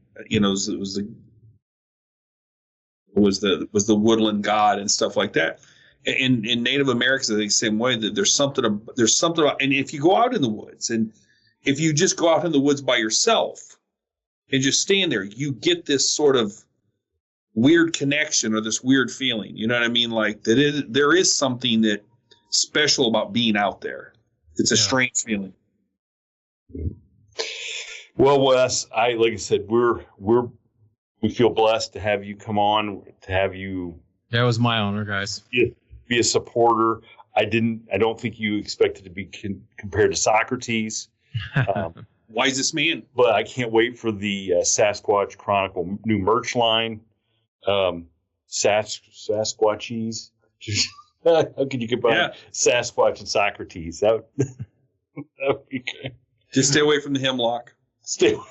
was the woodland god and stuff like that. In Native Americans, the same way, that there's something about, and if you go out in the woods, and if you just go out in the woods by yourself and just stand there, you get this sort of weird connection or this weird feeling. You know what I mean? Like there is something that special about being out there. It's a strange feeling. Well, Wes, like I said, we feel blessed to have you come on, to have you. Yeah, it was my honor, guys. Be a supporter. I don't think you expected to be compared to Socrates. Wisest man. But I can't wait for the Sasquatch Chronicle new merch line. Sasquatchies. How could you combine Sasquatch and Socrates? That would be good. Just stay away from the hemlock. Stay away.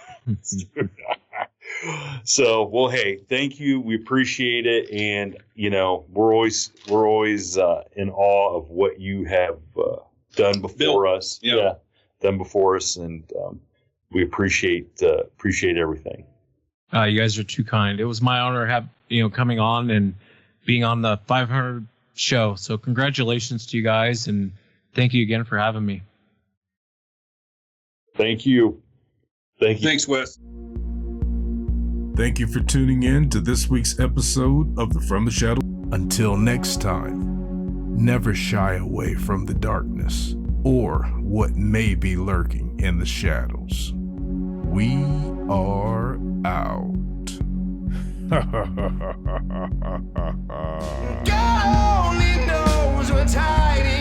So, well, hey, thank you. We appreciate it. And, we're always in awe of what you have done before us. Yeah. Done before us. And we appreciate everything. You guys are too kind. It was my honor to have, coming on and being on the 500 show. So congratulations to you guys. And thank you again for having me. Thank you. Thanks, Wes. Thank you for tuning in to this week's episode of the From the Shadow. Until next time, never shy away from the darkness or what may be lurking in the shadows. We are out. God only knows what's hiding.